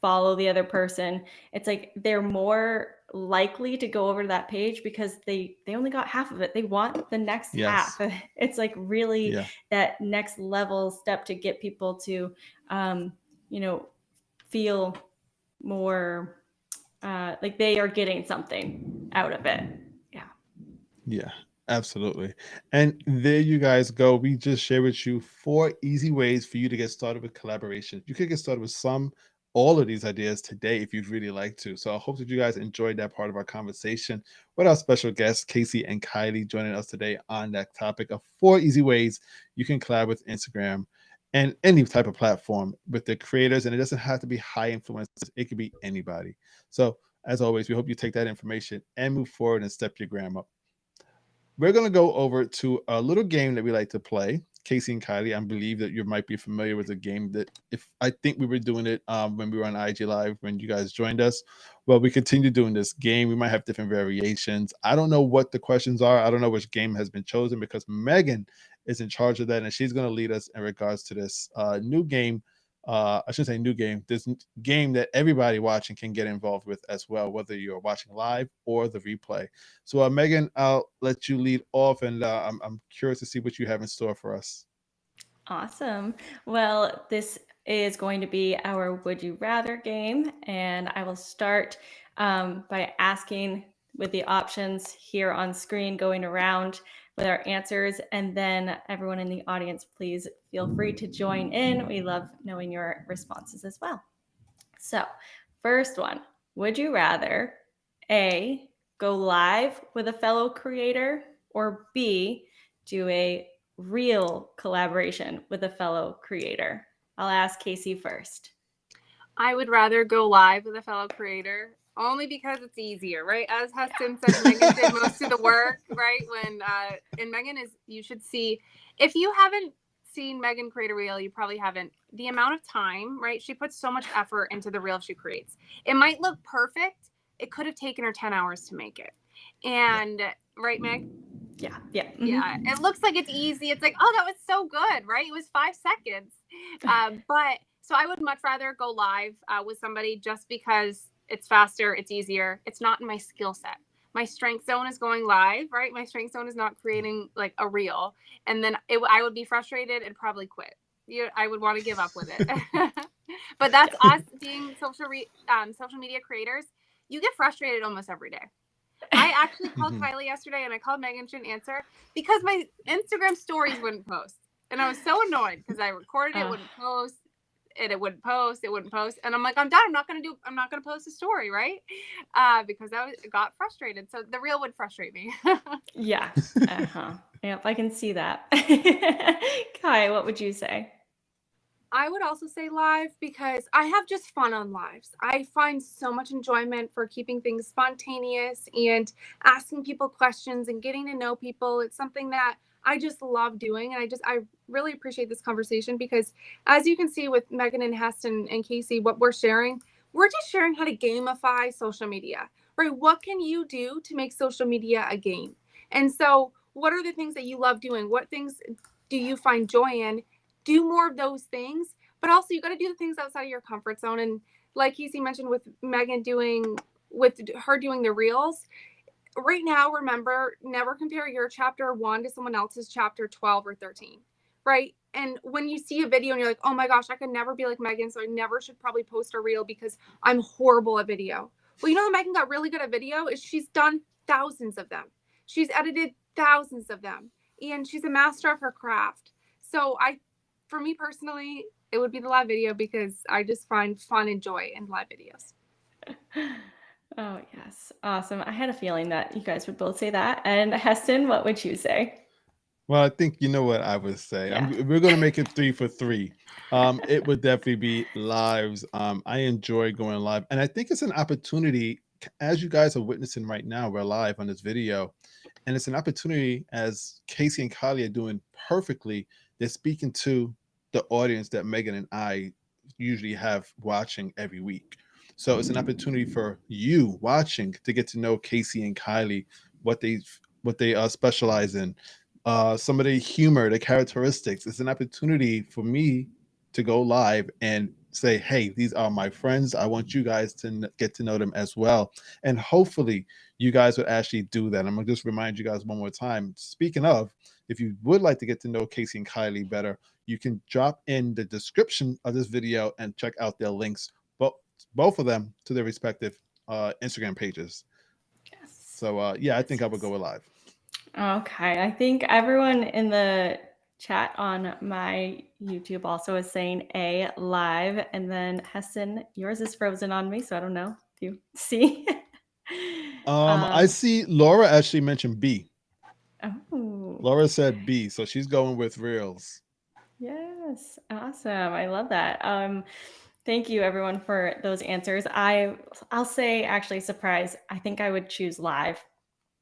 follow the other person. It's like they're more likely to go over to that page because they only got half of it. They want the next half. It's like really that next level step to get people to feel more like they are getting something out of it. Yeah, absolutely. And there you guys go. We just shared with you 4 easy ways for you to get started with collaboration. You could get started with all of these ideas today if you'd really like to. So I hope that you guys enjoyed that part of our conversation with our special guests, Casey and Kylie, joining us today on that topic of 4 easy ways you can collab with Instagram and any type of platform with the creators. And it doesn't have to be high influencers. It could be anybody. So as always, we hope you take that information and move forward and step your gram up. We're going to go over to a little game that we like to play. Casey and Kylie, I believe that you might be familiar with the game that I think we were doing it when we were on IG Live when you guys joined us. Well, we continue doing this game. We might have different variations. I don't know what the questions are. I don't know which game has been chosen because Megan is in charge of that, and she's going to lead us in regards to this new game. I shouldn't say new game, this game that everybody watching can get involved with as well, whether you're watching live or the replay. So Megan, I'll let you lead off, and I'm curious to see what you have in store for us. Awesome. Well, this is going to be our Would You Rather game, and I will start by asking with the options here on screen going around with our answers, and then everyone in the audience, please feel free to join in. We love knowing your responses as well. So first one, would you rather A, go live with a fellow creator, or B, do a real collaboration with a fellow creator? I'll ask Casey first. I would rather go live with a fellow creator. Only because it's easier, right? As Heston said, Megan did most of the work, right? And Megan you should see, if you haven't seen Megan create a reel, you probably haven't. The amount of time, right? She puts so much effort into the reel she creates. It might look perfect. It could have taken her 10 hours to make it. And, right, Meg? Yeah. Yeah. It looks like it's easy. It's like, oh, that was so good, right? It was 5 seconds. So I would much rather go live with somebody just because it's faster, it's easier. It's not in my skill set. my strength zone is going live, right? My strength zone is not creating like a reel. And then I would be frustrated and probably quit. I would want to give up with it. But that's us being social media creators. You get frustrated almost every day. I actually called Kylie yesterday and I called Megan, she didn't answer because my Instagram stories wouldn't post. And I was so annoyed because I recorded it, wouldn't post. And it wouldn't post. And I'm like, I'm done. I'm not going to post a story. Right. Because I got frustrated. So the reel would frustrate me. Yeah. Yep. I can see that. Kai, what would you say? I would also say live because I have just fun on lives. I find so much enjoyment for keeping things spontaneous and asking people questions and getting to know people. It's something that I just love doing. And I really appreciate this conversation because as you can see with Megan and Heston and Casey, what we're just sharing how to gamify social media, right? What can you do to make social media a game? And so what are the things that you love doing? What things do you find joy in? Do more of those things, but also you got to do the things outside of your comfort zone. And like Casey mentioned with Megan doing the reels, right now, remember, never compare your chapter 1 to someone else's chapter 12 or 13, right? And when you see a video and you're like, oh my gosh, I could never be like Megan, so I never should probably post a reel because I'm horrible at video. Well, you know how Megan got really good at video is she's done thousands of them. She's edited thousands of them, and she's a master of her craft. So for me personally, it would be the live video because I just find fun and joy in live videos. Oh, yes. Awesome. I had a feeling that you guys would both say that. And Heston, what would you say? Well, I think you know what I would say. Yeah. We're going to make it 3 for 3. It would definitely be lives. I enjoy going live. And I think it's an opportunity, as you guys are witnessing right now, we're live on this video. And it's an opportunity, as Casey and Kylie are doing perfectly, they're speaking to the audience that Megan and I usually have watching every week. So it's an opportunity for you watching to get to know Casey and Kylie, what they specialize in, some of the humor, the characteristics. It's an opportunity for me to go live and say, hey, these are my friends. I want you guys to get to know them as well. And hopefully you guys would actually do that. I'm going to just remind you guys one more time. Speaking of, if you would like to get to know Casey and Kylie better, you can drop in the description of this video and check out their links, both of them, to their respective Instagram pages. Yes. So yeah, I think I would go with live. Okay. I think everyone in the chat on my YouTube also is saying A, live. And then Heston, yours is frozen on me, so I don't know if you see. I see Laura actually mentioned B. Oh. Laura said B, so she's going with reels. Yes. Awesome. I love that. Thank you everyone for those answers. I'll say actually surprise. I think I would choose live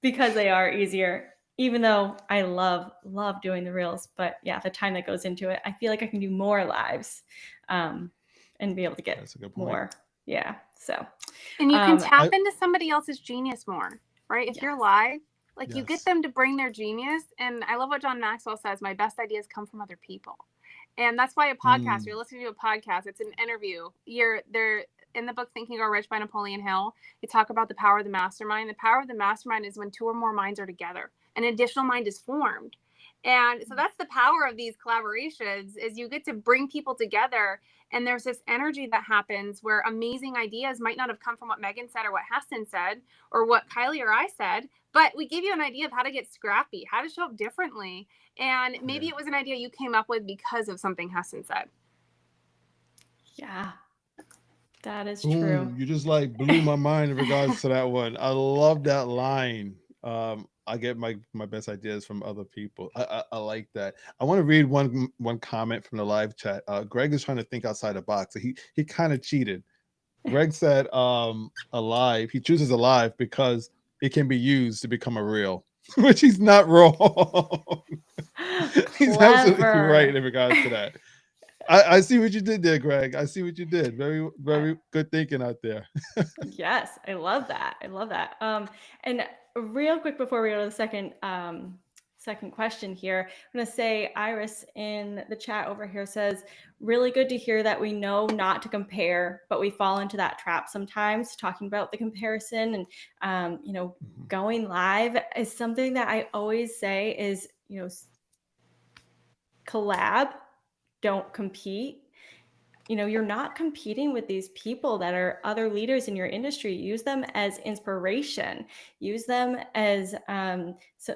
because they are easier, even though I love doing the reels. But yeah, the time that goes into it, I feel like I can do more lives and be able to get more. Yeah. So. And you can tap into somebody else's genius more, right? If you're live, like you get them to bring their genius. And I love what John Maxwell says, my best ideas come from other people. And that's why a podcast, you're listening to a podcast, it's an interview. They're in the book Think and Grow Rich by Napoleon Hill. They talk about the power of the mastermind. The power of the mastermind is when 2 or more minds are together. An additional mind is formed. And so that's the power of these collaborations, is you get to bring people together. And there's this energy that happens where amazing ideas might not have come from what Megan said or what Heston said or what Kylie or I said, but we give you an idea of how to get scrappy, how to show up differently. And maybe it was an idea you came up with because of something Heston said. Yeah, that is true. You just like blew my mind in regards to that one. I love that line. I get my best ideas from other people. I like that. I want to read one comment from the live chat. Greg is trying to think outside the box. He kind of cheated. Greg said alive. He chooses alive because it can be used to become a reel, which he's not wrong. He's absolutely right in regards to that. I see what you did there, Greg. I see what you did. Very, very good thinking out there. Yes, I love that. And real quick before we go to the second second question here. I'm going to say Iris in the chat over here says, really good to hear that we know not to compare, but we fall into that trap sometimes, talking about the comparison. And, going live is something that I always say is, collab, don't compete. You're not competing with these people that are other leaders in your industry. Use them as inspiration. Use them as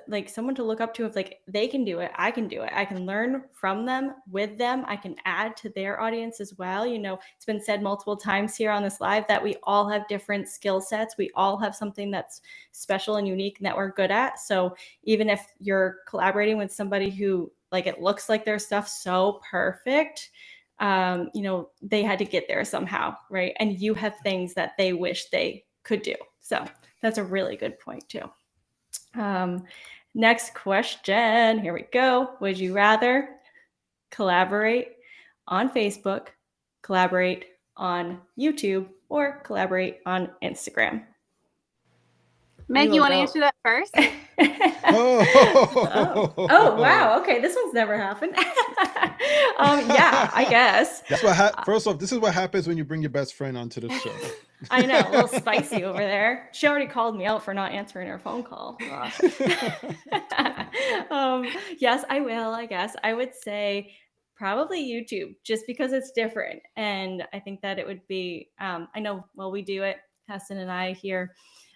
like someone to look up to. If like they can do it, I can do it. I can learn from them, with them. I can add to their audience as well. It's been said multiple times here on this live that we all have different skill sets. We all have something that's special and unique and that we're good at. So even if you're collaborating with somebody who like it looks like their stuff so perfect, they had to get there somehow, right? And you have things that they wish they could do. So that's a really good point too. Next question, here we go. Would you rather collaborate on Facebook, collaborate on YouTube, or collaborate on Instagram? Meg, you want to answer that first? Oh, wow. Okay, this one's never happened. Yeah, I guess. That's what. First off, this is what happens when you bring your best friend onto the show. I know, a little spicy over there. She already called me out for not answering her phone call. Yes, I will. I guess I would say probably YouTube, just because it's different, and I think that it would be. I know. Well, we do it, Heston and I here.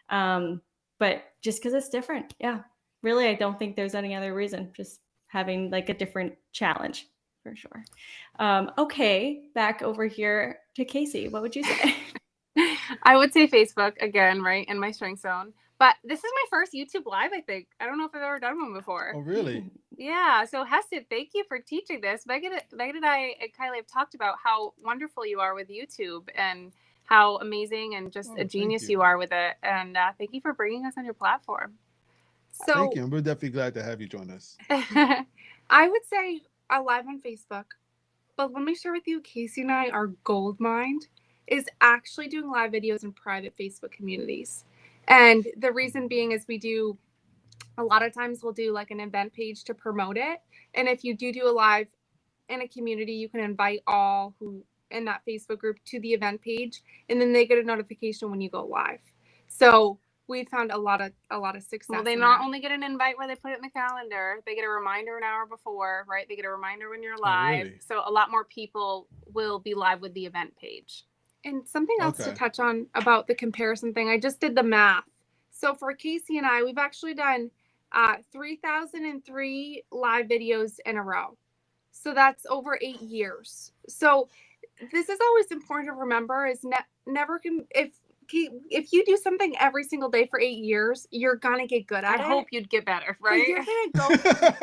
But just because it's different. Yeah, really, I don't think there's any other reason. Just having like a different challenge for sure. Okay, back over here to Casey. What would you say? I would say Facebook again, right, in my strength zone. But this is my first YouTube live, I think. I don't know if I've ever done one before. Oh, really? Yeah. So Heston, thank you for teaching this. Megan and I and Kylie have talked about how wonderful you are with YouTube and how amazing and just a genius you are with it. And thank you for bringing us on your platform. So thank you. We're definitely glad to have you join us. I would say live on Facebook, but let me share with you, Casey and I, our gold mine is actually doing live videos in private Facebook communities. And the reason being is a lot of times we'll do like an event page to promote it. And if you do a live in a community, you can invite all who in that Facebook group to the event page, and then they get a notification when you go live. So we found a lot of success. Well, they not only get an invite where they put it in the calendar, they get a reminder an hour before, right? They get a reminder when you're live. Oh, really? So a lot more people will be live with the event page. And something else to touch on about the comparison thing, I just did the math. So for Casey and I, we've actually done 3,003 live videos in a row. So that's over 8 years. So this is always important to remember is if you do something every single day for 8 years, you're gonna get good at it. I hope you'd get better, right? But you're gonna go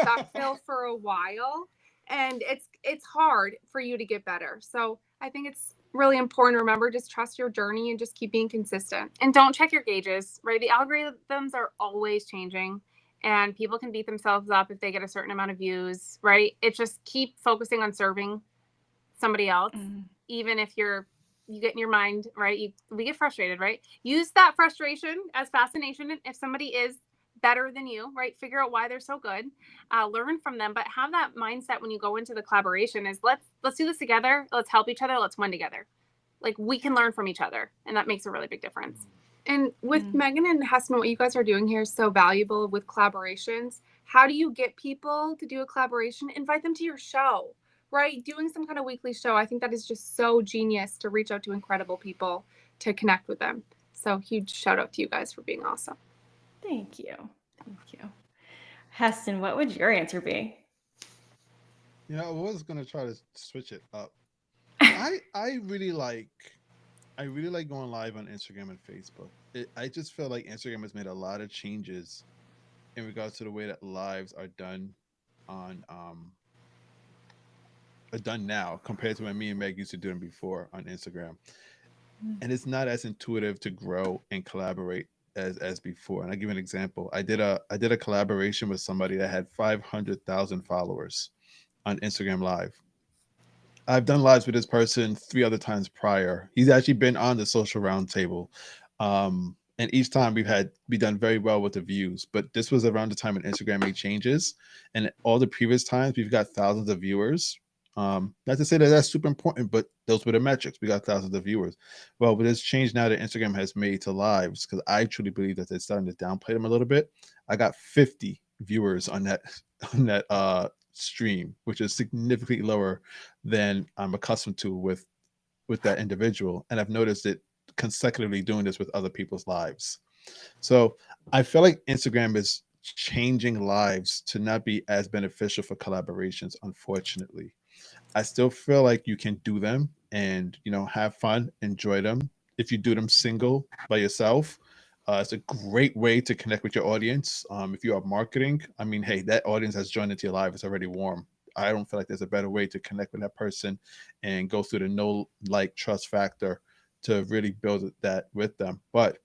backfill for a while, and it's hard for you to get better. So I think it's really important to remember, just trust your journey and just keep being consistent. And don't check your gauges, right? The algorithms are always changing, and people can beat themselves up if they get a certain amount of views, right? It's just keep focusing on serving somebody else, even if you get in your mind, right? We get frustrated, right? Use that frustration as fascination. If somebody is better than you, right? Figure out why they're so good. Learn from them, but have that mindset when you go into the collaboration is let's do this together. Let's help each other. Let's win together. Like we can learn from each other, and that makes a really big difference. And with Megan and Heston, what you guys are doing here is so valuable with collaborations. How do you get people to do a collaboration? Invite them to your show. Right? Doing some kind of weekly show. I think that is just so genius to reach out to incredible people to connect with them. So huge shout out to you guys for being awesome. Thank you. Thank you. Heston, what would your answer be? I was going to try to switch it up. I really like going live on Instagram and Facebook. I just feel like Instagram has made a lot of changes in regards to the way that lives are done done now compared to when me and Meg used to do them before on Instagram. And it's not as intuitive to grow and collaborate as before. And I'll give you an example. I did a collaboration with somebody that had 500,000 followers on Instagram Live. I've done lives with this person 3 other times prior. He's actually been on the Social Roundtable. And each time we done very well with the views. But this was around the time when Instagram made changes, and all the previous times we've got thousands of viewers. Not to say that that's super important, but those were the metrics. We got thousands of viewers. Well, with this change now that Instagram has made to lives, because I truly believe that they're starting to downplay them a little bit. I got 50 viewers on that stream, which is significantly lower than I'm accustomed to with that individual. And I've noticed it consecutively doing this with other people's lives. So I feel like Instagram is changing lives to not be as beneficial for collaborations, unfortunately. I still feel like you can do them and, have fun, enjoy them. If you do them single by yourself, it's a great way to connect with your audience. If you are marketing, I mean, hey, that audience has joined into your life. It's already warm. I don't feel like there's a better way to connect with that person and go through the know, like, trust factor to really build that with them. But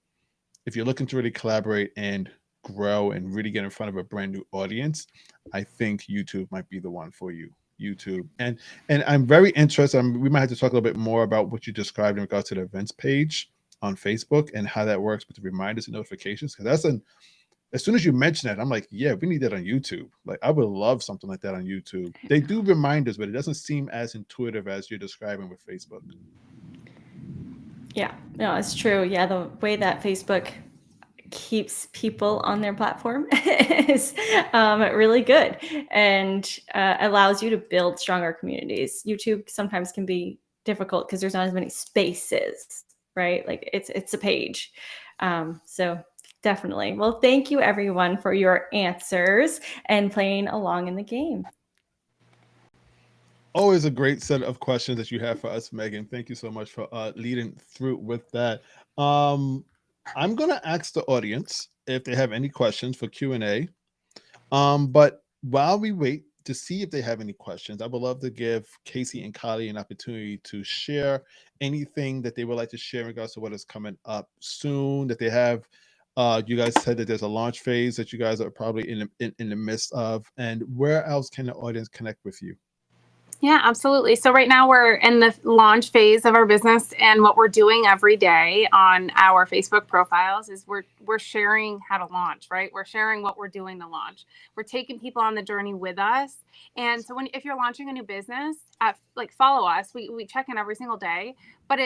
if you're looking to really collaborate and grow and really get in front of a brand new audience, I think YouTube might be the one for you. YouTube. And I'm very interested. We might have to talk a little bit more about what you described in regards to the events page on Facebook and how that works with the reminders and notifications. Because as soon as you mention that, I'm like, yeah, we need that on YouTube. Like, I would love something like that on YouTube. They do reminders, but it doesn't seem as intuitive as you're describing with Facebook. Yeah, no, it's true. Yeah, the way that Facebook keeps people on their platform is really good and allows you to build stronger communities. YouTube sometimes can be difficult because there's not as many spaces, right? Like it's a page. So definitely. Well, thank you everyone for your answers and playing along in the game. Always a great set of questions that you have for us, Megan. Thank you so much for leading through with that. I'm going to ask the audience if they have any questions for Q&A. But while we wait to see if they have any questions, I would love to give Casey and Kylie an opportunity to share anything that they would like to share in regards to what is coming up soon that they have. You guys said that there's a launch phase that you guys are probably in the midst of. And where else can the audience connect with you? Yeah, absolutely. So right now we're in the launch phase of our business, and what we're doing every day on our Facebook profiles is we're sharing how to launch, right? We're sharing what we're doing to launch. We're taking people on the journey with us. And so if you're launching a new business, follow us. We check in every single day, but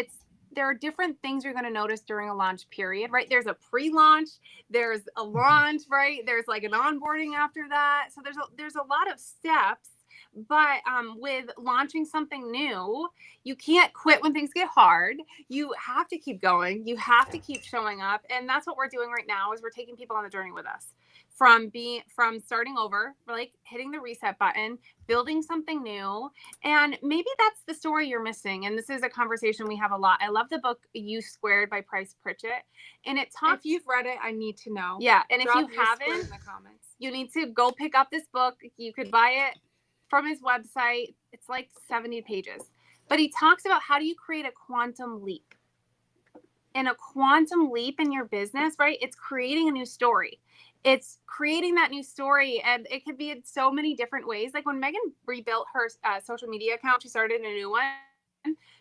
there are different things you're going to notice during a launch period, right? There's a pre-launch, there's a launch, right? There's like an onboarding after that. So there's a lot of steps. But with launching something new, you can't quit when things get hard. You have to keep going. You have to keep showing up. And that's what we're doing right now is we're taking people on the journey with us from starting over, like hitting the reset button, building something new. And maybe that's the story you're missing. And this is a conversation we have a lot. I love the book U Squared by Price Pritchett. And it talks. If you've read it, I need to know. Yeah. And if you haven't, in the comments, you need to go pick up this book. You could buy it from his website. It's like 70 pages. But he talks about how do you create a quantum leap. And a quantum leap in your business, right? It's creating a new story. It's creating that new story. And it could be in so many different ways. Like when Megan rebuilt her social media account, she started a new one.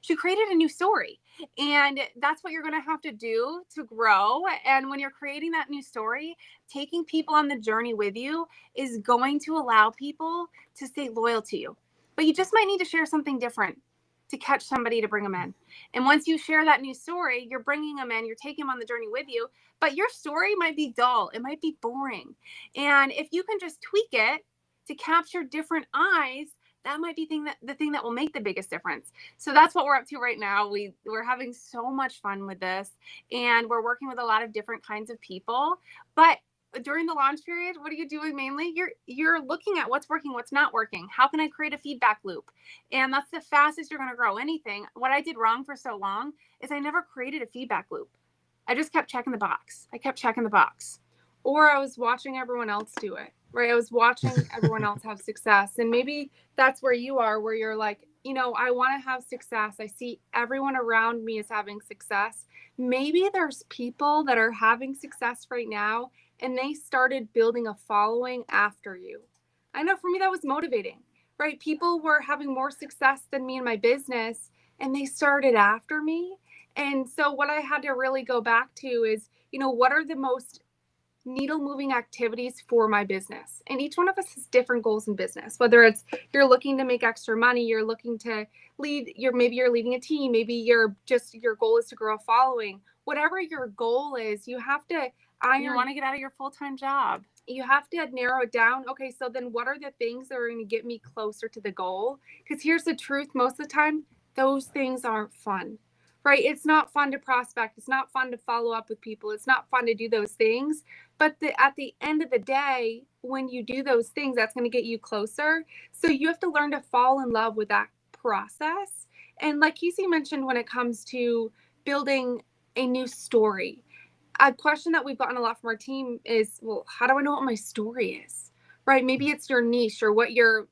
She created a new story. And that's what you're going to have to do to grow. And when you're creating that new story, taking people on the journey with you is going to allow people to stay loyal to you. But you just might need to share something different to catch somebody to bring them in. And once you share that new story, you're bringing them in, you're taking them on the journey with you. But your story might be dull. It might be boring. And if you can just tweak it to capture different eyes, that might be the thing that will make the biggest difference. So that's what we're up to right now. We're having so much fun with this, and we're working with a lot of different kinds of people. But during the launch period, what are you doing mainly? You're looking at what's working, what's not working. How can I create a feedback loop? And that's the fastest you're going to grow anything. What I did wrong for so long is I never created a feedback loop. I just kept checking the box. Or I was watching everyone else do it, right? I was watching everyone else have success. And maybe that's where you are, where you're like, I want to have success. I see everyone around me is having success. Maybe there's people that are having success right now, and they started building a following after you. I know for me, that was motivating, right? People were having more success than me in my business, and they started after me. And so what I had to really go back to is what are the most needle moving activities for my business? And each one of us has different goals in business, whether it's you're looking to make extra money, you're looking to lead, maybe you're leading a team, maybe your goal is to grow a following. Whatever your goal is, you have to You want to get out of your full-time job. You have to narrow it down. Okay, so then what are the things that are going to get me closer to the goal? Because here's the truth, most of the time, those things aren't fun, right? It's not fun to prospect. It's not fun to follow up with people. It's not fun to do those things. But at the end of the day, when you do those things, that's going to get you closer. So you have to learn to fall in love with that process. And like Casey mentioned, when it comes to building a new story, a question that we've gotten a lot from our team is, well, how do I know what my story is? Right? Maybe it's your niche or what you're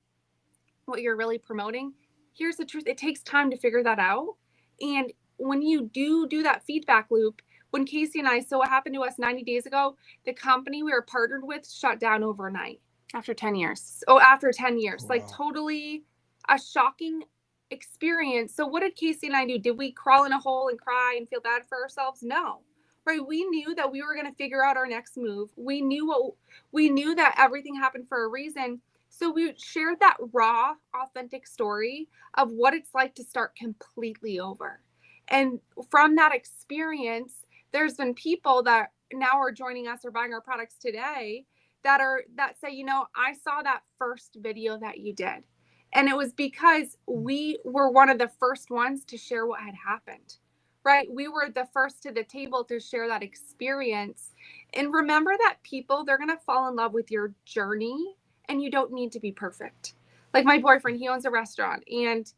really promoting. Here's the truth. It takes time to figure that out. And when you do that feedback loop, when Casey and I, so what happened to us 90 days ago, the company we were partnered with shut down overnight. After 10 years. Oh, after 10 years. Wow. Like totally a shocking experience. So what did Casey and I do? Did we crawl in a hole and cry and feel bad for ourselves? No. Right. We knew that we were going to figure out our next move. We knew that everything happened for a reason. So we shared that raw, authentic story of what it's like to start completely over. And from that experience, there's been people that now are joining us or buying our products today that say, I saw that first video that you did. And it was because we were one of the first ones to share what had happened. Right? We were the first to the table to share that experience. And remember that people, they're going to fall in love with your journey, and you don't need to be perfect. Like my boyfriend, he owns a restaurant and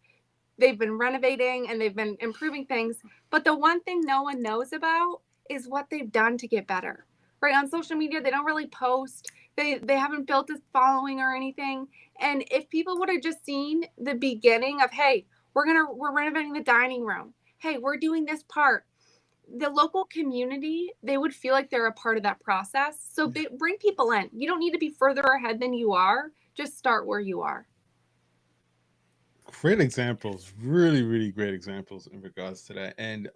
they've been renovating and they've been improving things. But the one thing no one knows about is what they've done to get better. Right? On social media, they don't really post. They haven't built a following or anything. And if people would have just seen the beginning of, hey, we're renovating the dining room. Hey, we're doing this part. The local community, they would feel like they're a part of that process. So bring people in. You don't need to be further ahead than you are. Just start where you are. Great examples. Really, really great examples in regards to that. And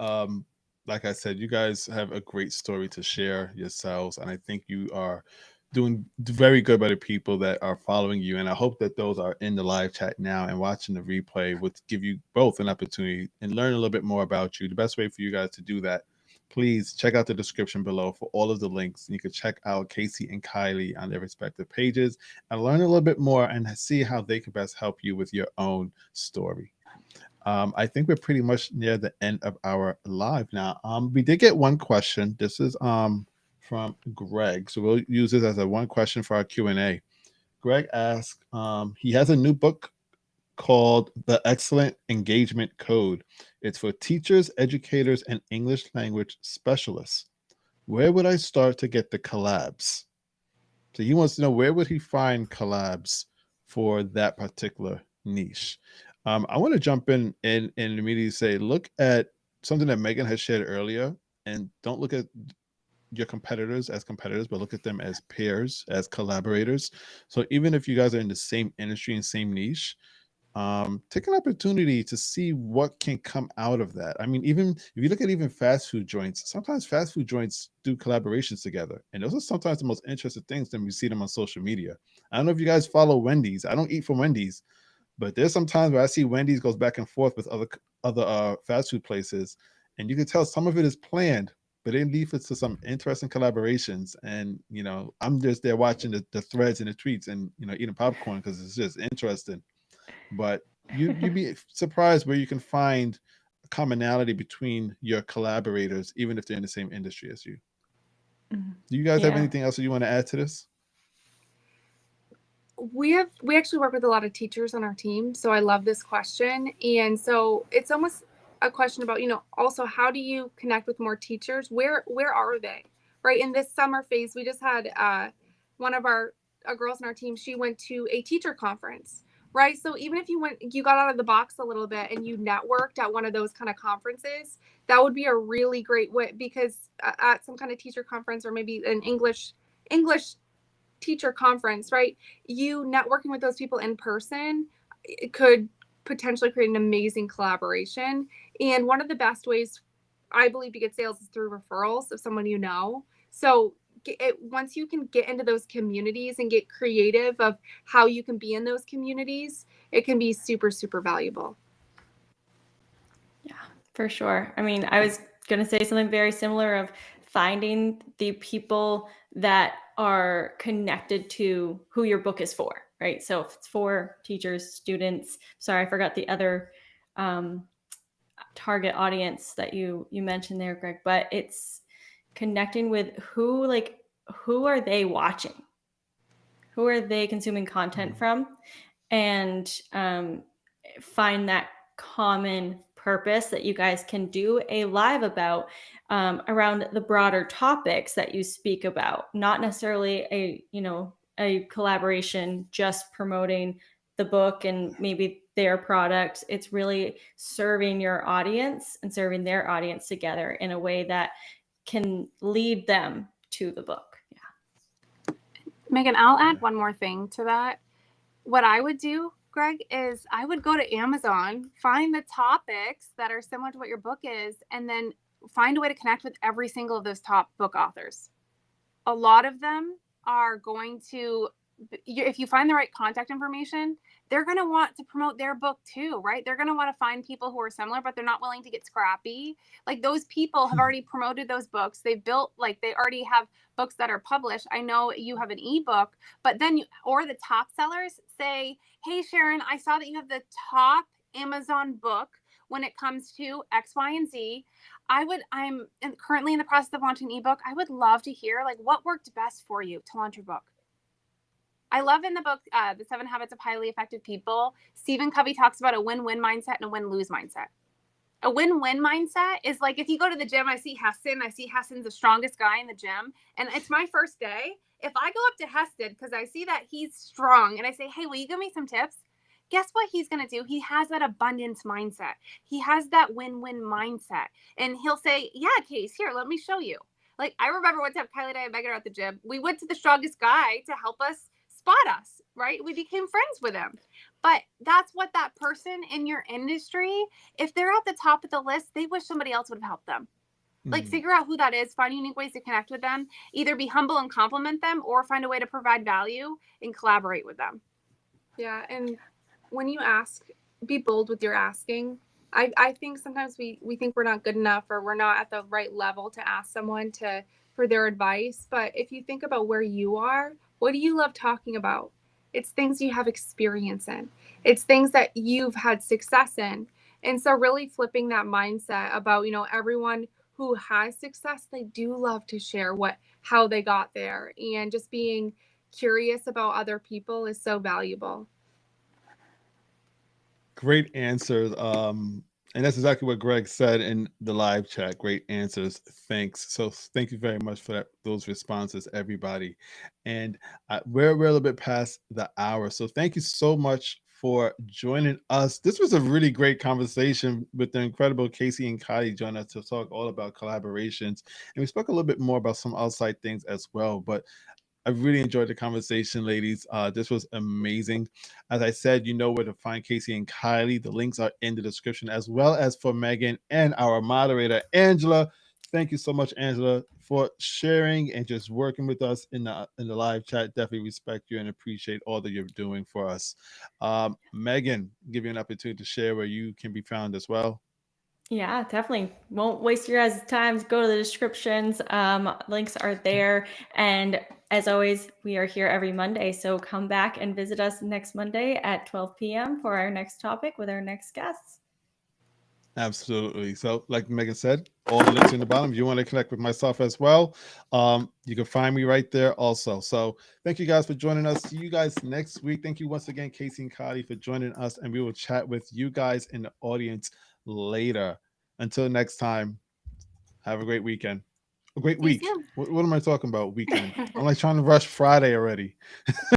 like I said, you guys have a great story to share yourselves. And I think you are doing very good by the people that are following you. And I hope that those are in the live chat now and watching the replay would give you both an opportunity and learn a little bit more about you. The best way for you guys to do that, please check out the description below for all of the links. And you can check out Casey and Kylie on their respective pages and learn a little bit more and see how they can best help you with your own story. I think we're pretty much near the end of our live now. We did get one question. This is from Greg. So we'll use this as a one question for our Q&A. Greg asked, he has a new book called The Excellent Engagement Code. It's for teachers, educators, and English language specialists. Where would I start to get the collabs? So he wants to know, where would he find collabs for that particular niche? I want to jump in and immediately say, look at something that Megan has shared earlier, and don't look at your competitors as competitors, but look at them as peers, as collaborators. So even if you guys are in the same industry and same niche, take an opportunity to see what can come out of that. I mean, even if you look at even fast food joints, sometimes fast food joints do collaborations together. And those are sometimes the most interesting things when we see them on social media. I don't know if you guys follow Wendy's. I don't eat from Wendy's, but there's some times where I see Wendy's goes back and forth with other fast food places. And you can tell some of it is planned, but it leads to some interesting collaborations. And, I'm just there watching the threads and the tweets and, eating popcorn because it's just interesting. But you'd be surprised where you can find a commonality between your collaborators, even if they're in the same industry as you. Mm-hmm. Do you guys have anything else that you want to add to this? We actually work with a lot of teachers on our team. So I love this question. And so it's almost a question about, also how do you connect with more teachers? Where are they? Right. In this summer phase, we just had one of our girls on our team. She went to a teacher conference. Right. So even if you got out of the box a little bit and you networked at one of those kind of conferences, that would be a really great way, because at some kind of teacher conference or maybe an English teacher conference, right? You networking with those people in person, it could potentially create an amazing collaboration. And one of the best ways I believe to get sales is through referrals of someone you know. So once you can get into those communities and get creative of how you can be in those communities, it can be super, super valuable. Yeah, for sure. I mean, I was going to say something very similar of finding the people that are connected to who your book is for, right? So if it's for teachers, students, sorry, I forgot the other target audience that you mentioned there, Greg, but it's connecting with who are they watching? Who are they consuming content from? And find that common purpose that you guys can do a live about around the broader topics that you speak about, not necessarily a collaboration just promoting the book and maybe their product. It's really serving your audience and serving their audience together in a way that can lead them to the book. Yeah. Megan, I'll add one more thing to that. What I would do, Greg, is I would go to Amazon, find the topics that are similar to what your book is, and then find a way to connect with every single of those top book authors. A lot of them are going to, if you find the right contact information, they're going to want to promote their book too, right? They're going to want to find people who are similar, but they're not willing to get scrappy. Like those people have already promoted those books. They've built, like they already have books that are published. I know you have an ebook, but then or the top sellers say, hey, Sharon, I saw that you have the top Amazon book when it comes to X, Y, and Z. I'm currently in the process of launching an ebook. I would love to hear like what worked best for you to launch your book. I love in the book, The 7 Habits of Highly Effective People, Stephen Covey talks about a win-win mindset and a win-lose mindset. A win-win mindset is like if you go to the gym, I see Heston's the strongest guy in the gym, and it's my first day. If I go up to Heston because I see that he's strong and I say, hey, will you give me some tips? Guess what he's going to do? He has that abundance mindset. He has that win-win mindset. And he'll say, yeah, Case, here, let me show you. Like, I remember one time Kylie and I and Megan are at the gym. We went to the strongest guy to help us spot us, right? We became friends with him. But that's what that person in your industry, if they're at the top of the list, they wish somebody else would have helped them. Like figure out who that is, find unique ways to connect with them, either be humble and compliment them or find a way to provide value and collaborate with them. Yeah. And when you ask, be bold with your asking. I think sometimes we think we're not good enough or we're not at the right level to ask someone for their advice. But if you think about where you are, what do you love talking about? It's things you have experience in. It's things that you've had success in. And so really flipping that mindset about, everyone who has success, they do love to share how they got there. And just being curious about other people is so valuable. Great answers. And that's exactly what Greg said in the live chat. Great answers. Thanks. So thank you very much for those responses, everybody. And we're a little bit past the hour. So thank you so much for joining us. This was a really great conversation with the incredible Casey and Kylie joining us to talk all about collaborations. And we spoke a little bit more about some outside things as well. But I really enjoyed the conversation, ladies. This was amazing. As I said, you know where to find Casey and Kylie. The links are in the description, as well as for Megan and our moderator, Angela. Thank you so much, Angela, for sharing and just working with us in the live chat. Definitely respect you and appreciate all that you're doing for us. Megan, give you an opportunity to share where you can be found as well. Yeah, definitely. Won't waste your guys' time. Go to the descriptions. Links are there. And as always, we are here every Monday. So come back and visit us next Monday at 12 p.m. for our next topic with our next guests. Absolutely. So like Megan said, all the links in the bottom. If you want to connect with myself as well, you can find me right there also. So thank you guys for joining us. See you guys next week. Thank you once again, Casey and Kylie, for joining us. And we will chat with you guys in the audience later. Until next time, have a great weekend. A great week. What am I talking about? Weekend. I'm like trying to rush Friday already.